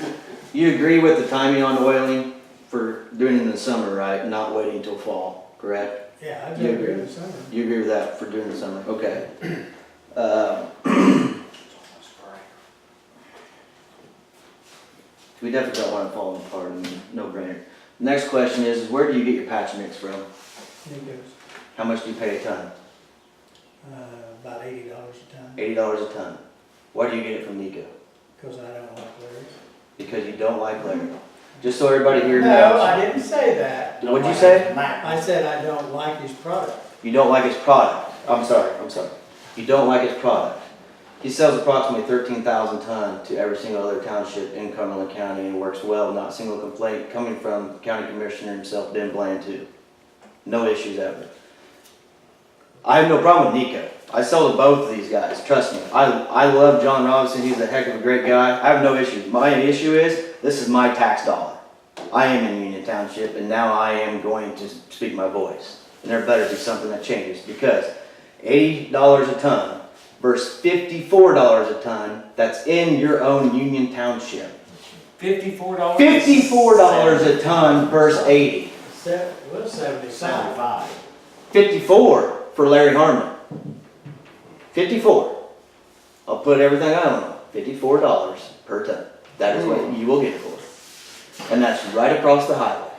left. You agree with the timing on oiling for doing it in the summer, right? Not waiting until fall, correct? Yeah, I You do agree. agree with summer. You agree with that for doing the summer? Okay. We definitely don't want to fall apart, I mean, no brainer. Next question is where do you get your patch mix from? Nico's, How much do you pay a ton? about $80 a ton, $80 a ton. Why do you get it from Nico? because I don't like Larry's. Because you don't like Larry. Just so everybody here No, knows. I didn't say that. What'd you say? I said I don't like his product. You don't like his product. I'm sorry. You don't like his product. He sells approximately 13,000 ton to every single other township in Cumberland County and works well, not a single complaint coming from the county commissioner himself, Ben Bland too. No issues ever. I have no problem with Nico. I sell to both of these guys, trust me. I love John Robinson, he's a heck of a great guy. I have no issues. My issue is, this is my tax dollar. I am in Union Township and now I am going to speak my voice. And there better be something that changes because $80 a ton versus $54 a ton, that's in your own Union Township. $54? $54 a ton versus 80. Well, 75. 54 for Larry Harmon. 54. I'll put everything I own on. $54 per ton. That is what you will get for. And that's right across the highway.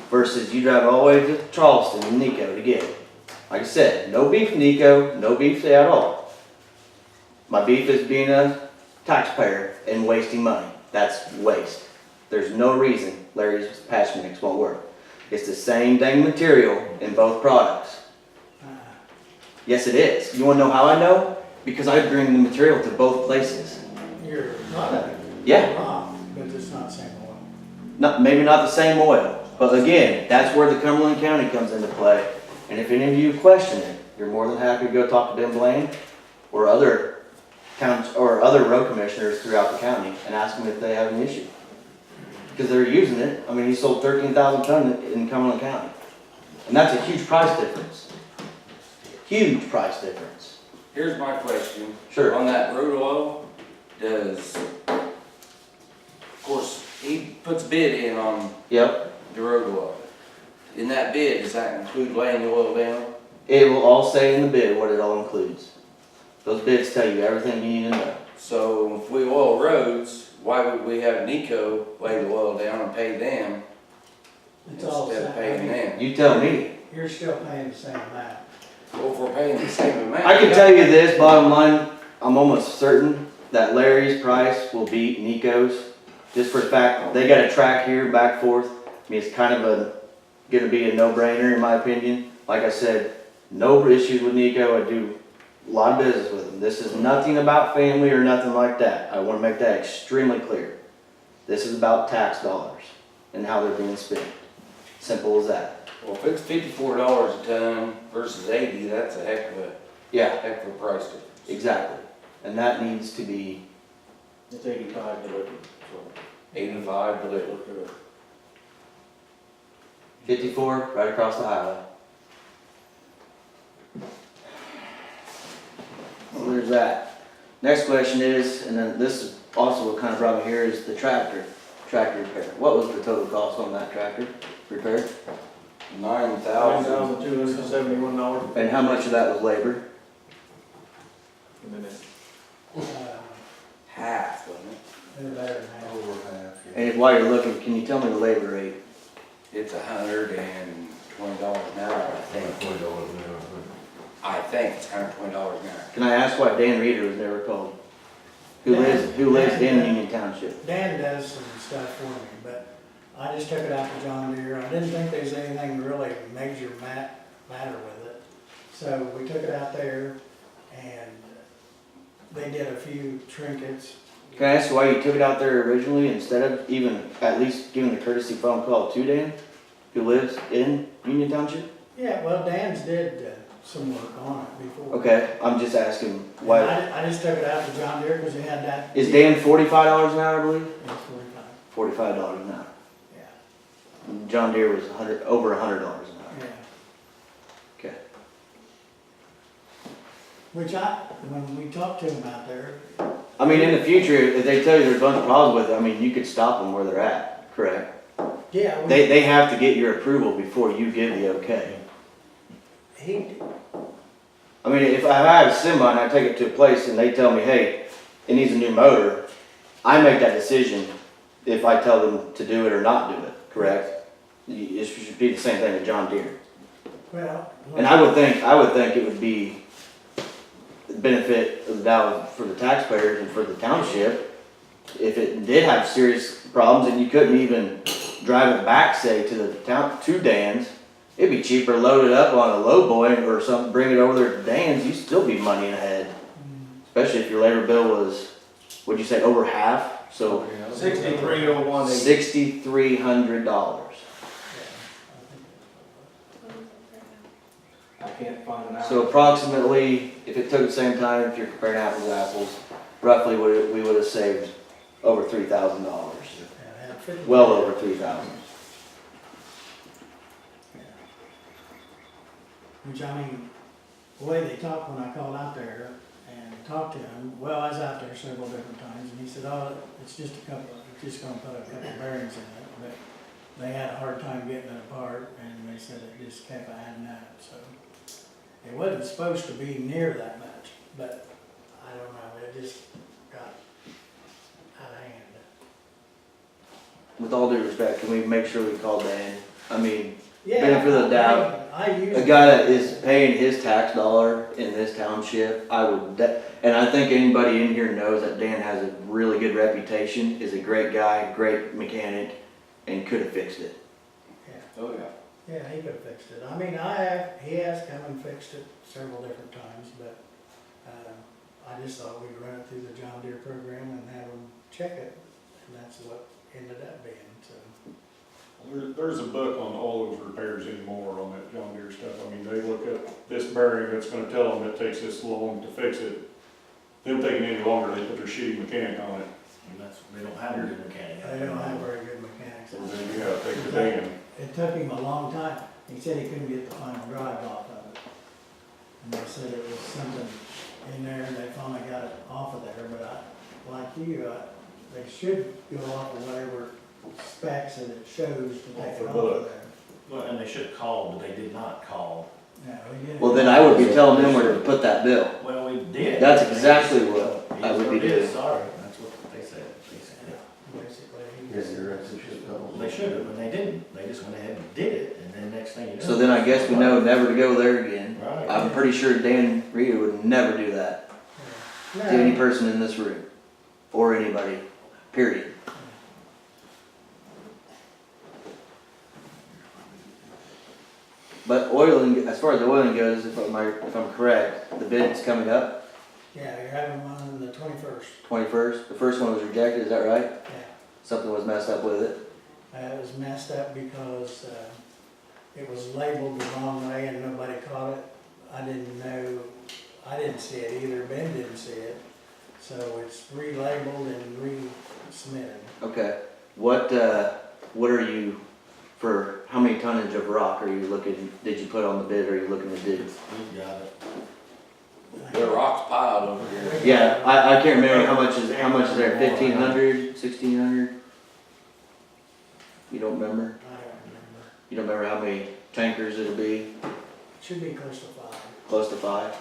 Versus you drive all the way to Charleston and Nico to get it. Like I said, no beef Nico, no beef at all. My beef is being a taxpayer and wasting money. That's waste. There's no reason Larry's patch mix won't work. It's the same dang material in both products. Yes, it is. You want to know how I know? Because I bring the material to both places. Your product. Yeah. Wrong, but it's not the same oil. Maybe not the same oil, but again, that's where the Cumberland County comes into play. And if any of you question it, you're more than happy to go talk to Ben Bland or other towns or other road commissioners throughout the county and ask them if they have an issue. Because they're using it. I mean, he sold 13,000 ton in Cumberland County. And that's a huge price difference. Huge price difference. Here's my question. Sure. On that road oil, of course, he puts bid in on Yep. the road oil. In that bid, does that include laying the oil down? It will all say in the bid what it all includes. Those bids tell you everything you need to know. So if we oil roads, why would we have Nico lay the oil down and pay them It's all the instead of same. I paying mean, them? You tell me. You're still paying the same amount. Well, if we're paying the same amount. I can tell you this, bottom line, I'm almost certain that Larry's price will beat Nico's. Just for the fact, they got a track here, back forth. I mean, it's kind of a gonna be a no-brainer in my opinion. Like I said, no issues with Nico, I do a lot of business with him. This is nothing about family or nothing like that. I wanna make that extremely clear. This is about tax dollars and how they're being spent. Simple as that. Well, if it's $54 a ton versus 80, that's a heck of a price difference. Exactly. And that needs to be, It's 85 delivered, so. 85 delivered. Look at it. 54 right across the highway. Well, there's that. Next question is, and then this is also what kind of brought me here, is the tractor repair. What was the total cost on that tractor repair? $9,000. $9,271. And how much of that was labor? A minute. Half, wasn't it? They're better than that. Over half, yeah. And if while you're looking, can you tell me the labor rate? It's $120 an hour, I think. I think it's $120 an hour. Can I ask why Dan Reeder was never called? Who lives in Union Township? Dan does some stuff for me, but I just took it out to John Deere. I didn't think there's anything really major matter with it. So we took it out there and they did a few trinkets. Can I ask why you took it out there originally instead of even at least giving the courtesy phone call to Dan, who lives in Union Township? Yeah, well, Dan's did some work on it before. Okay, I'm just asking And why. I just took it out to John Deere because he had that. Is Dan $45 an hour, I believe? It's 45, $45 an hour. yeah, John Deere was over $100 an hour. yeah. Okay. Which when we talked to him out there, I mean, in the future, if they tell you there's a bunch of problems with it, I mean, you could stop them where they're at, correct? yeah, They have to get your approval before you give the okay. he, I mean, if I have a semi and I take it to a place and they tell me, hey, it needs a new motor, I make that decision if I tell them to do it or not do it, correct? It should be the same thing with John Deere. well. And I would think it would be the benefit of the doubt for the taxpayers and for the township if it did have serious problems and you couldn't even drive it back, say, to the town, to Dan's. It'd be cheaper to load it up on a low boy or something, bring it over there to Dan's, you'd still be money ahead. Especially if your labor bill was, what'd you say, over half? So $63,0180. $6,300. I can't find an hour. So approximately, if it took the same time, if you're comparing apples to apples, roughly we would have saved over $3,000. Well over 3,000. Which, I mean, the way they talked when I called out there and talked to him, well, I was out there several different times, and he said, oh, it's just gonna put a couple bearings in it, but they had a hard time getting it apart, and they said it just kept adding up, so. It wasn't supposed to be near that much, but I don't know, it just got out of hand. With all due respect, can we make sure we call Dan? I mean, Yeah, benefit of the doubt. I a usually. guy that is paying his tax dollar in this township, and I think anybody in here knows that Dan has a really good reputation, is a great guy, great mechanic, and could have fixed it. Oh, yeah. Yeah, he could have fixed it. I mean, he has come and fixed it several different times, but, I just thought we'd run it through the John Deere program and have them check it, and that's what ended up being, so. There's a book on all those repairs anymore on that John Deere stuff. I mean, they look at this bearing, that's gonna tell them it takes this long to fix it. Them taking any longer, they put their shitty mechanic on it. And they don't have a good mechanic. They don't have very good mechanics. So then you gotta take the Dan. It took him a long time. He said he couldn't get the final drive off of it. And they said it was something in there, and they finally got it off of there, but like you, they should go off of whatever specs that it shows to take it off of there. Well, and they should have called, but they did not call. Yeah, we did. Well, then I would be telling them where to put that bill. Well, we did. That's exactly what I would be doing. Sorry, that's what they said. Basically, Yes, you're right, they should go. They should have, but they didn't. They just went ahead and did it, and then next thing you know. So then I guess we know never to go there again. Right. I'm pretty sure Dan Reeder would never do that yeah. to any person in this room, or anybody, period. But oiling, as far as the oiling goes, if I'm correct, the bid's coming up Yeah, you're having one on the 21st. 21st. The first one was rejected, is that right? Yeah. Something was messed up with it. It was messed up because it was labeled the wrong way and nobody caught it. I didn't know, I didn't see it either, Ben didn't see it. So it's relabeled and resubmitted. Okay. What are you, for how many tonnage of rock are you looking, did you put on the bid, or are you looking to do? You got it. There are rocks piled over here. Yeah, I can't remember how much is there, 1,500, 1,600? You don't remember? I don't remember. You don't remember how many tankers it'll be? It should be close to 5. Close to 5?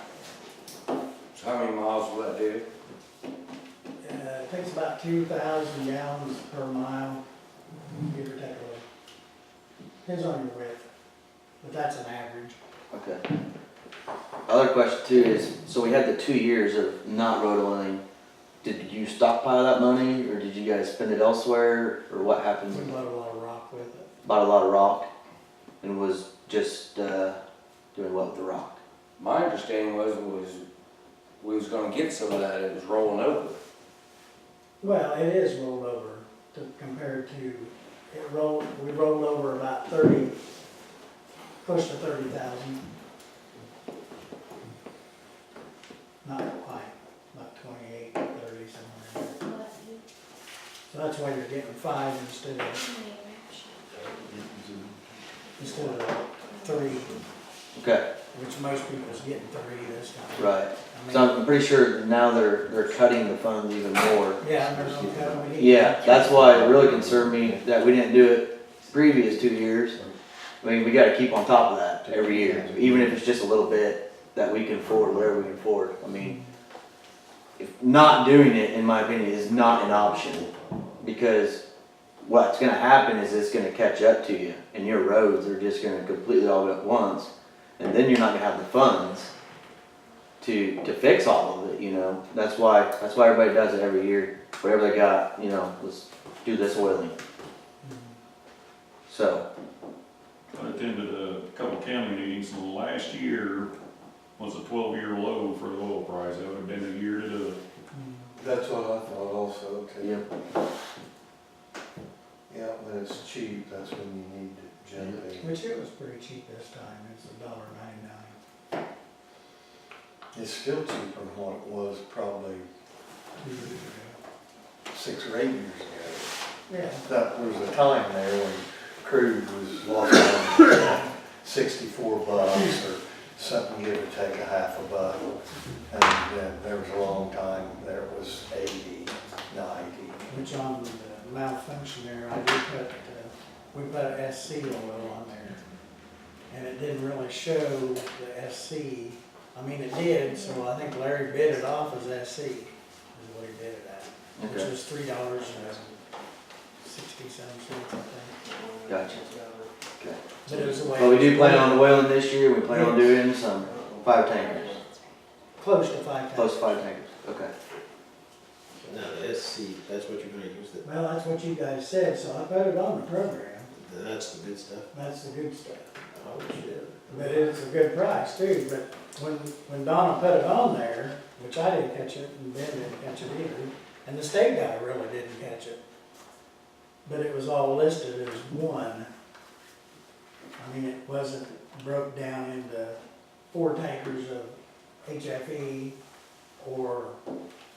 So how many miles will that do? It takes about 2,000 gallons per mile, give or take a little. Depends on your width, but that's an average. Okay. Other question too is, so we had the 2 years of not road oiling. Did you stockpile that money, or did you guys spend it elsewhere, or what happened? We bought a lot of rock with it. Bought a lot of rock, and was just doing what with the rock? My understanding was we was gonna get some of that, it was rolling over. Well, it is rolled over compared to, we rolled over about 30, close to 30,000. Not quite, about 28, 30, somewhere in there. So that's why you're getting 5 instead of 3, Okay, which most people's getting 3 this time. right. I mean, So I'm pretty sure now they're cutting the funds even more. yeah, and there's no cut. Yeah, that's why it really concerned me that we didn't do it previous 2 years. I mean, we gotta keep on top of that every year, even if it's just a little bit that we can afford, whatever we can afford. I mean, if not doing it, in my opinion, is not an option, because what's gonna happen is it's gonna catch up to you, and your roads are just gonna completely all go at once, and then you're not gonna have the funds to fix all of it, you know? That's why everybody does it every year, whatever they got, you know, let's do this oiling. So, I attended a couple county meetings, and last year was a 12-year low for the oil price. That would have been a year to do it. That's what I thought also, too. yeah, Yeah, when it's cheap, that's when you need to jump in. Which it was pretty cheap this time, it's $1.99. It's still cheaper than what it was probably 2 years ago. 6 or 8 years ago. Yeah. There was a time there when crude was lost on $64 or something, give or take $0.50. And then there was a long time there it was 80, 90. Which on the malfunction there, I did put, we put a SC oil on there. And it didn't really show the SC. I mean, it did, so I think Larry bid it off as SC, is what he bid it at. Which okay, was $3.67, I think. gotcha. Okay. But it was the way. But we do plan on oiling this year, we plan on doing some 5 tankers, Close to 5 close to times. 5 tankers, okay. Now, the SC, that's what you're gonna use, Well, that's what you guys said, so I put it on the program. that's the good stuff. That's the good stuff. Oh, shit. But it's a good price too, but when Donna put it on there, which I didn't catch it, and Ben didn't catch it either, and the state guy really didn't catch it. But it was all listed as one. I mean, it wasn't broke down into 4 tankers of HFE or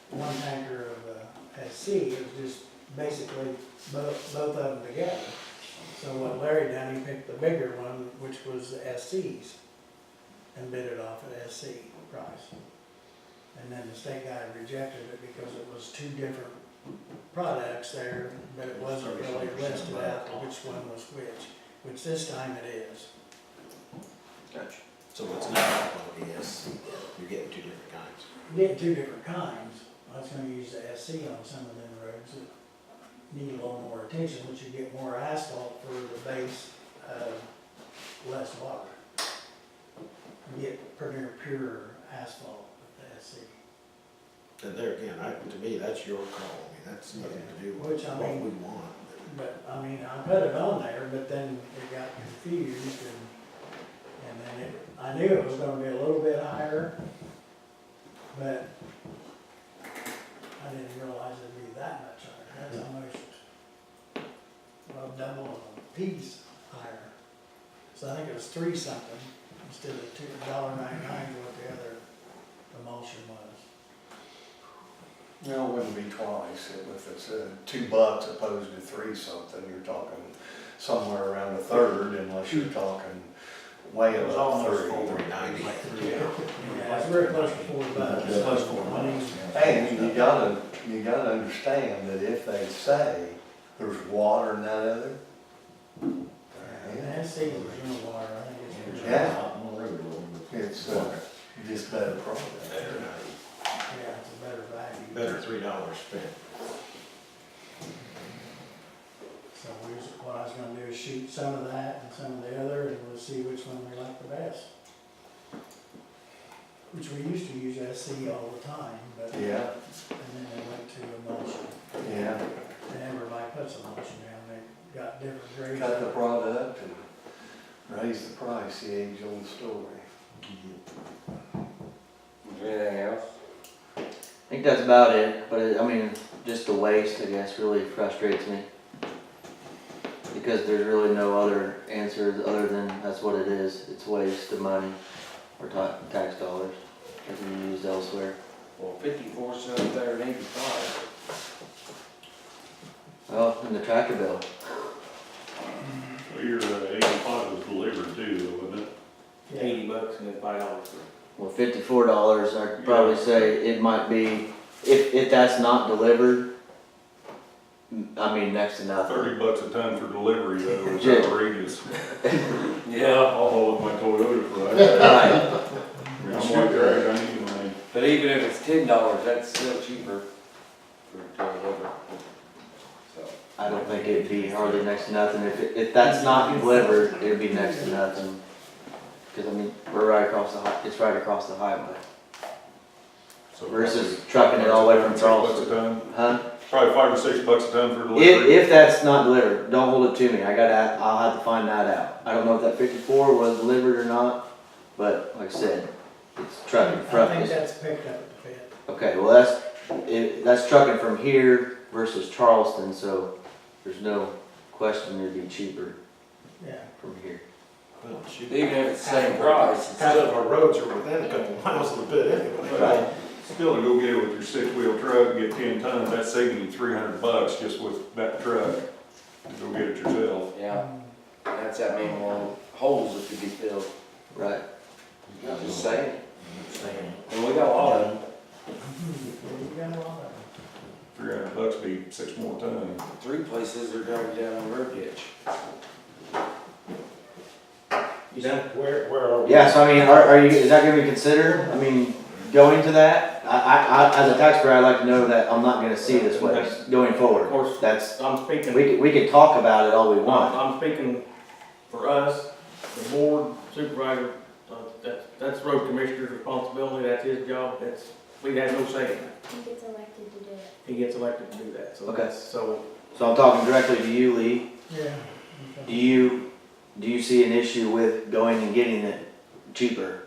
1 tanker of SC. It was just basically both of them together. So what Larry done, he picked the bigger one, which was the SC's, and bid it off at SC price. And then the state guy rejected it because it was 2 different products there, but it wasn't really listed out which one was which this time it is. Gotcha. So it's not going to be SC, you're getting 2 different kinds. You get 2 different kinds. I was gonna use the SC on some of them roads that need a little more attention, which you get more asphalt for the base, less water. You get pretty pure asphalt with the SC. And there again, to me, that's your call, I mean, that's nothing to do with Which, I what mean- we want. But, I mean, I put it on there, but then it got confused then I knew it was gonna be a little bit higher, but I didn't realize it'd be that much higher. That's almost, well, double a piece higher. So I think it was 3 something instead of $2.99 what the other emulsion was. No, it wouldn't be twice. If it's $2 opposed to 3 something, you're talking somewhere around a third, unless you're talking way It was above almost 3. $4.90. Yeah, it's very close to $4. It's close to $4. I mean, And you gotta understand that if they say there's water in that other, and see, there's no water, I think it's. Yeah. On the road, it's just better product. Yeah, it's a better value. better $3 spent. So what I was gonna do is shoot some of that and some of the other, and we'll see which one we like the best. Which we used to use SC all the time, but, and Yeah, then they went to emulsion. yeah. And everybody puts emulsion down, they got different grades. Cut the product and raise the price, the age-old story. Anything else? I think that's about it, but I mean, just the waste, I guess, really frustrates me. Because there's really no other answers other than that's what it is. It's waste of money or tax dollars that can be used elsewhere. Well, 54 cents there and 85. Well, in the tractor bill. So your 85 was delivered too, though, wasn't it? Yeah. $80 and then $5 for. Well, $54, I'd probably say it might be, if that's not delivered, I mean, next to nothing. $30 a ton for delivery though, is Yeah. outrageous. Yeah, I'll haul with my Toyota for that. Right, I'm like, Greg, I need money. but even if it's $10, that's still cheaper for delivery. So, I don't think it'd be hardly next to nothing. If that's not delivered, it'd be next to nothing. Cause I mean, we're right across it's right across the highway. So Versus trucking it all the way from $6 a Charleston. ton. Huh? Probably $5 or $6 a ton for delivery. If that's not delivered, don't hold it to me. I'll have to find that out. I don't know if that 54 was delivered or not, but like I said, it's trucking I from. think that's picked up at the pit. Okay, well that's trucking from here versus Charleston, so there's no question it'd be cheaper Yeah. from here. Well, shoot. even if it's the same price, it's Half still. of our roads are within a couple miles of the pit anyway. Right. Still to go get it with your 6-wheel truck, get 10 tons, that's saving you $300 just with that truck. To go get it yourself. Yeah, that's that many more holes that could be filled. Right. I'm just saying. Saying, And we got a lot of them. You got a lot of them. $300 be 6 more tons. 3 places they're driving down on road ditch. You done? where are we? Yeah, so I mean, are you, is that gonna be considered? I mean, going to that? I, as a taxpayer, I'd like to know that I'm not gonna see this waste going Of forward. course, That's, I'm speaking. we can talk about it all we want. I'm speaking for us, the board, supervisor, that's road commissioner's responsibility, that's his job, we have no say in that. He gets elected to do it. He gets elected to do that, so Okay. so, So I'm talking directly to you, Lee. Yeah. Do you see an issue with going and getting it cheaper?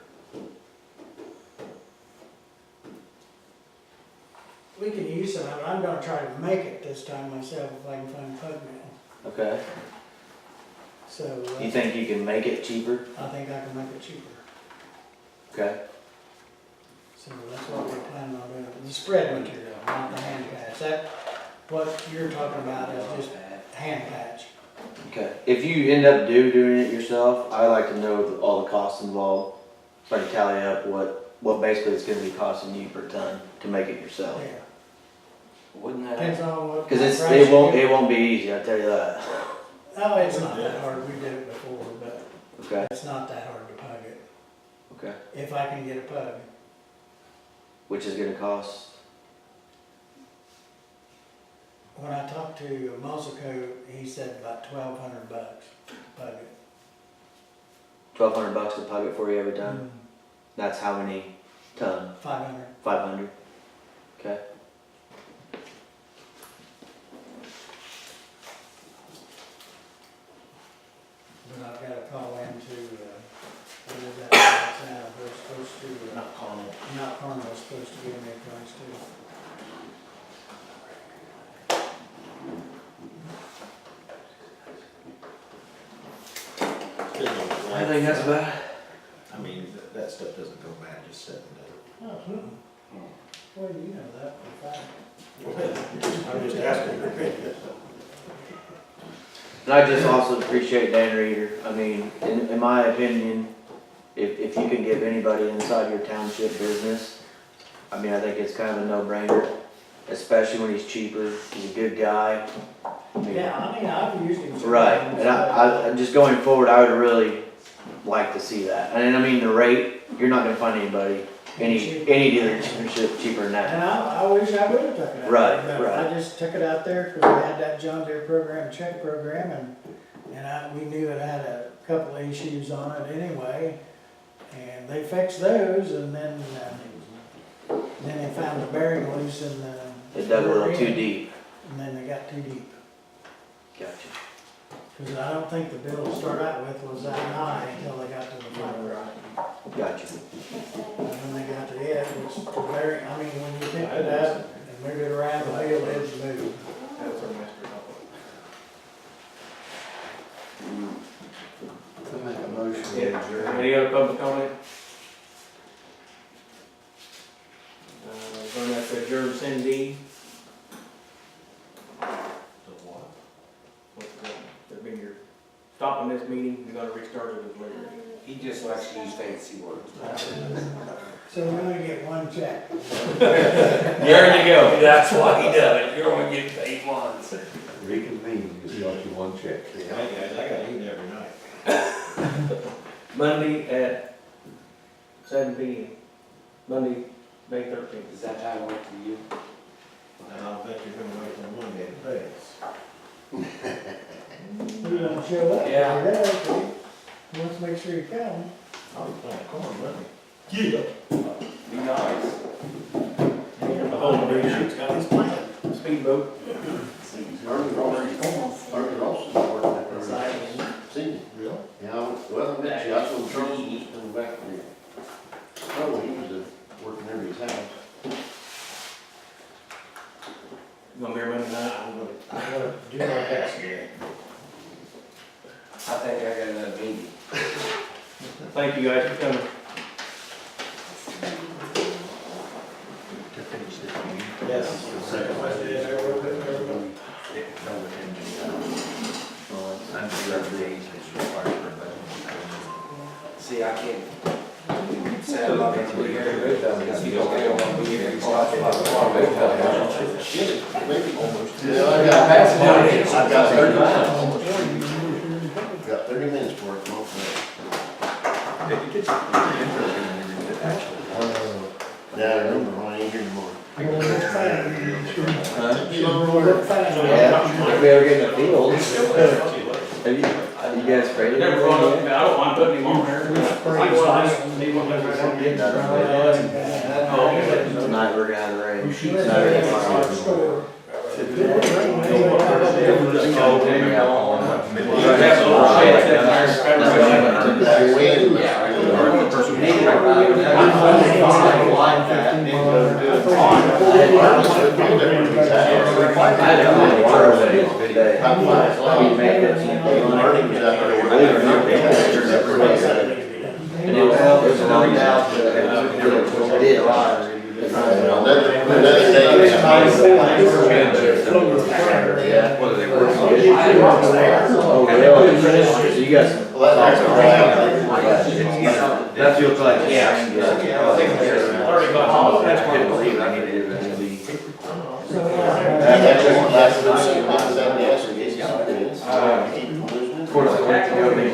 We can use some of it. I'm gonna try to make it this time myself if I can find pug meal. Okay. So, You think you can make it cheaper? I think I can make it cheaper. Okay. So that's what we're planning on doing. The spread material, not the hand patch. That, what you're talking about is just hand patch. Okay. If you end up doing it yourself, I like to know all the costs involved, so I can tally up what basically it's gonna be costing you per ton to make it yourself. Yeah. Wouldn't that? Depends on what. Cause price it you get. won't be easy, I tell you that. Oh, it's not that hard. We did it before, but Okay. it's not that hard to pug it. Okay. If I can get a pug. Which is gonna cost? When I talked to Mosaco, he said about $1,200 to pug it. $1,200 to pug it for you every time? That's how many ton? 500. 500? Okay. But I've got to call into Carmel's supposed to give me a price too. I think that's about it. I mean, that stuff doesn't go bad just sitting there. Well, you know that for a fact. I'm just asking your opinion. And I just also appreciate Dan Reeder. I mean, in my opinion, if you can give anybody inside your township business, I mean, I think it's kind of a no-brainer, especially when he's cheaper. He's a good guy. I mean, Yeah, I mean, I've used him. right, and I just going forward, I would really like to see that. And I mean, the rate, you're not gonna find anybody, any dealership cheaper than And that. I wish I would've took it out. Right, there, but right. I just took it out there because I had that John Deere program, check program, and we knew it had a couple of issues on it anyway. And they fixed those, and then they found the bearing loose in the. It dug a little too rear end, deep. And then they got too deep. Gotcha. Because I don't think the bill to start out with was that high until they got to the fiber rod. Gotcha. And when they got to it, it's very, I mean, when you pick it up and move it around, the wheel is moving. That's our master I make a motion. Yeah. Any other public comment? Going out to adjourn Cindy. That'd be your, stopping this meeting, you're gonna restart it as later. He just likes to use fancy words. So we're gonna get one check. There you go. That's why he does it, you're only getting paid once. Reconvene, just like you one check. Hey guys, I gotta eat every night. Monday at 7 p.m. Monday, May 13th. Does that time work for you? And I'll bet you're gonna wait till Monday to pay us. You don't show up. Yeah. You're there, okay? Let's make sure you come. I'll be playing corn Monday. Be nice. The whole bridge, speedboat. Ernie Ross's working at the Sydney. Really? Yeah, well, I met you, I told Charles he's coming back from here. Oh, he was working over his house. You gonna be here Monday night? I'm gonna do my best today. I think I got another meeting. Thank you guys for coming. Yes. Second Wednesday, See, I can't say I'm not gonna be here, because you don't want to be here. Yeah, I got 30 minutes. Got 30 minutes for it, yeah, I remember when I ain't here anymore. Yeah, if we ever get in the field. Have you guys sprayed it? Never run, I don't mind putting him on there. Tonight we're gonna have the rain. Saturday, tomorrow. Oh, really? So you got some. That feels like, yeah. Of course, I went to go make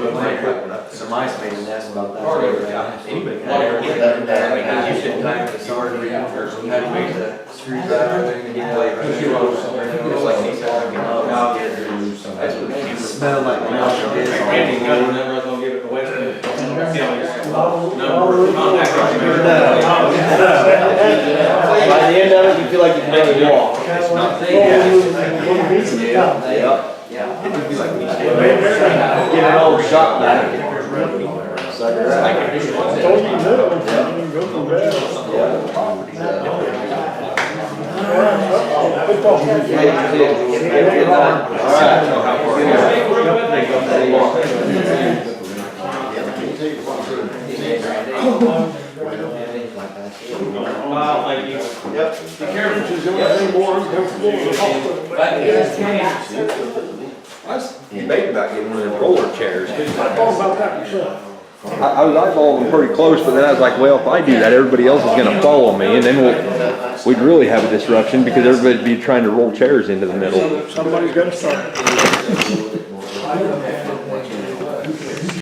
some mice made a nest about that. You should time the sword, or how to make the screwdriver, and you play. It's like he said, I'll get it. It smelled like the mouth of his. Randy got the number, I was gonna give it to Weston. By the end of it, you feel like you can really walk. It's not. Yeah. It would be like, get an old shot back. Suck it right. Go from there. Wow, thank you. Yep. The carriage is the only thing more uncomfortable than the hospital. I was debating about getting one of them roller chairs. I thought about that myself. I was eyeballing them pretty close, but then I was like, well, if I do that, everybody else is gonna follow me, and then we'd really have a disruption, because everybody'd be trying to roll chairs into the middle. Somebody's gotta start.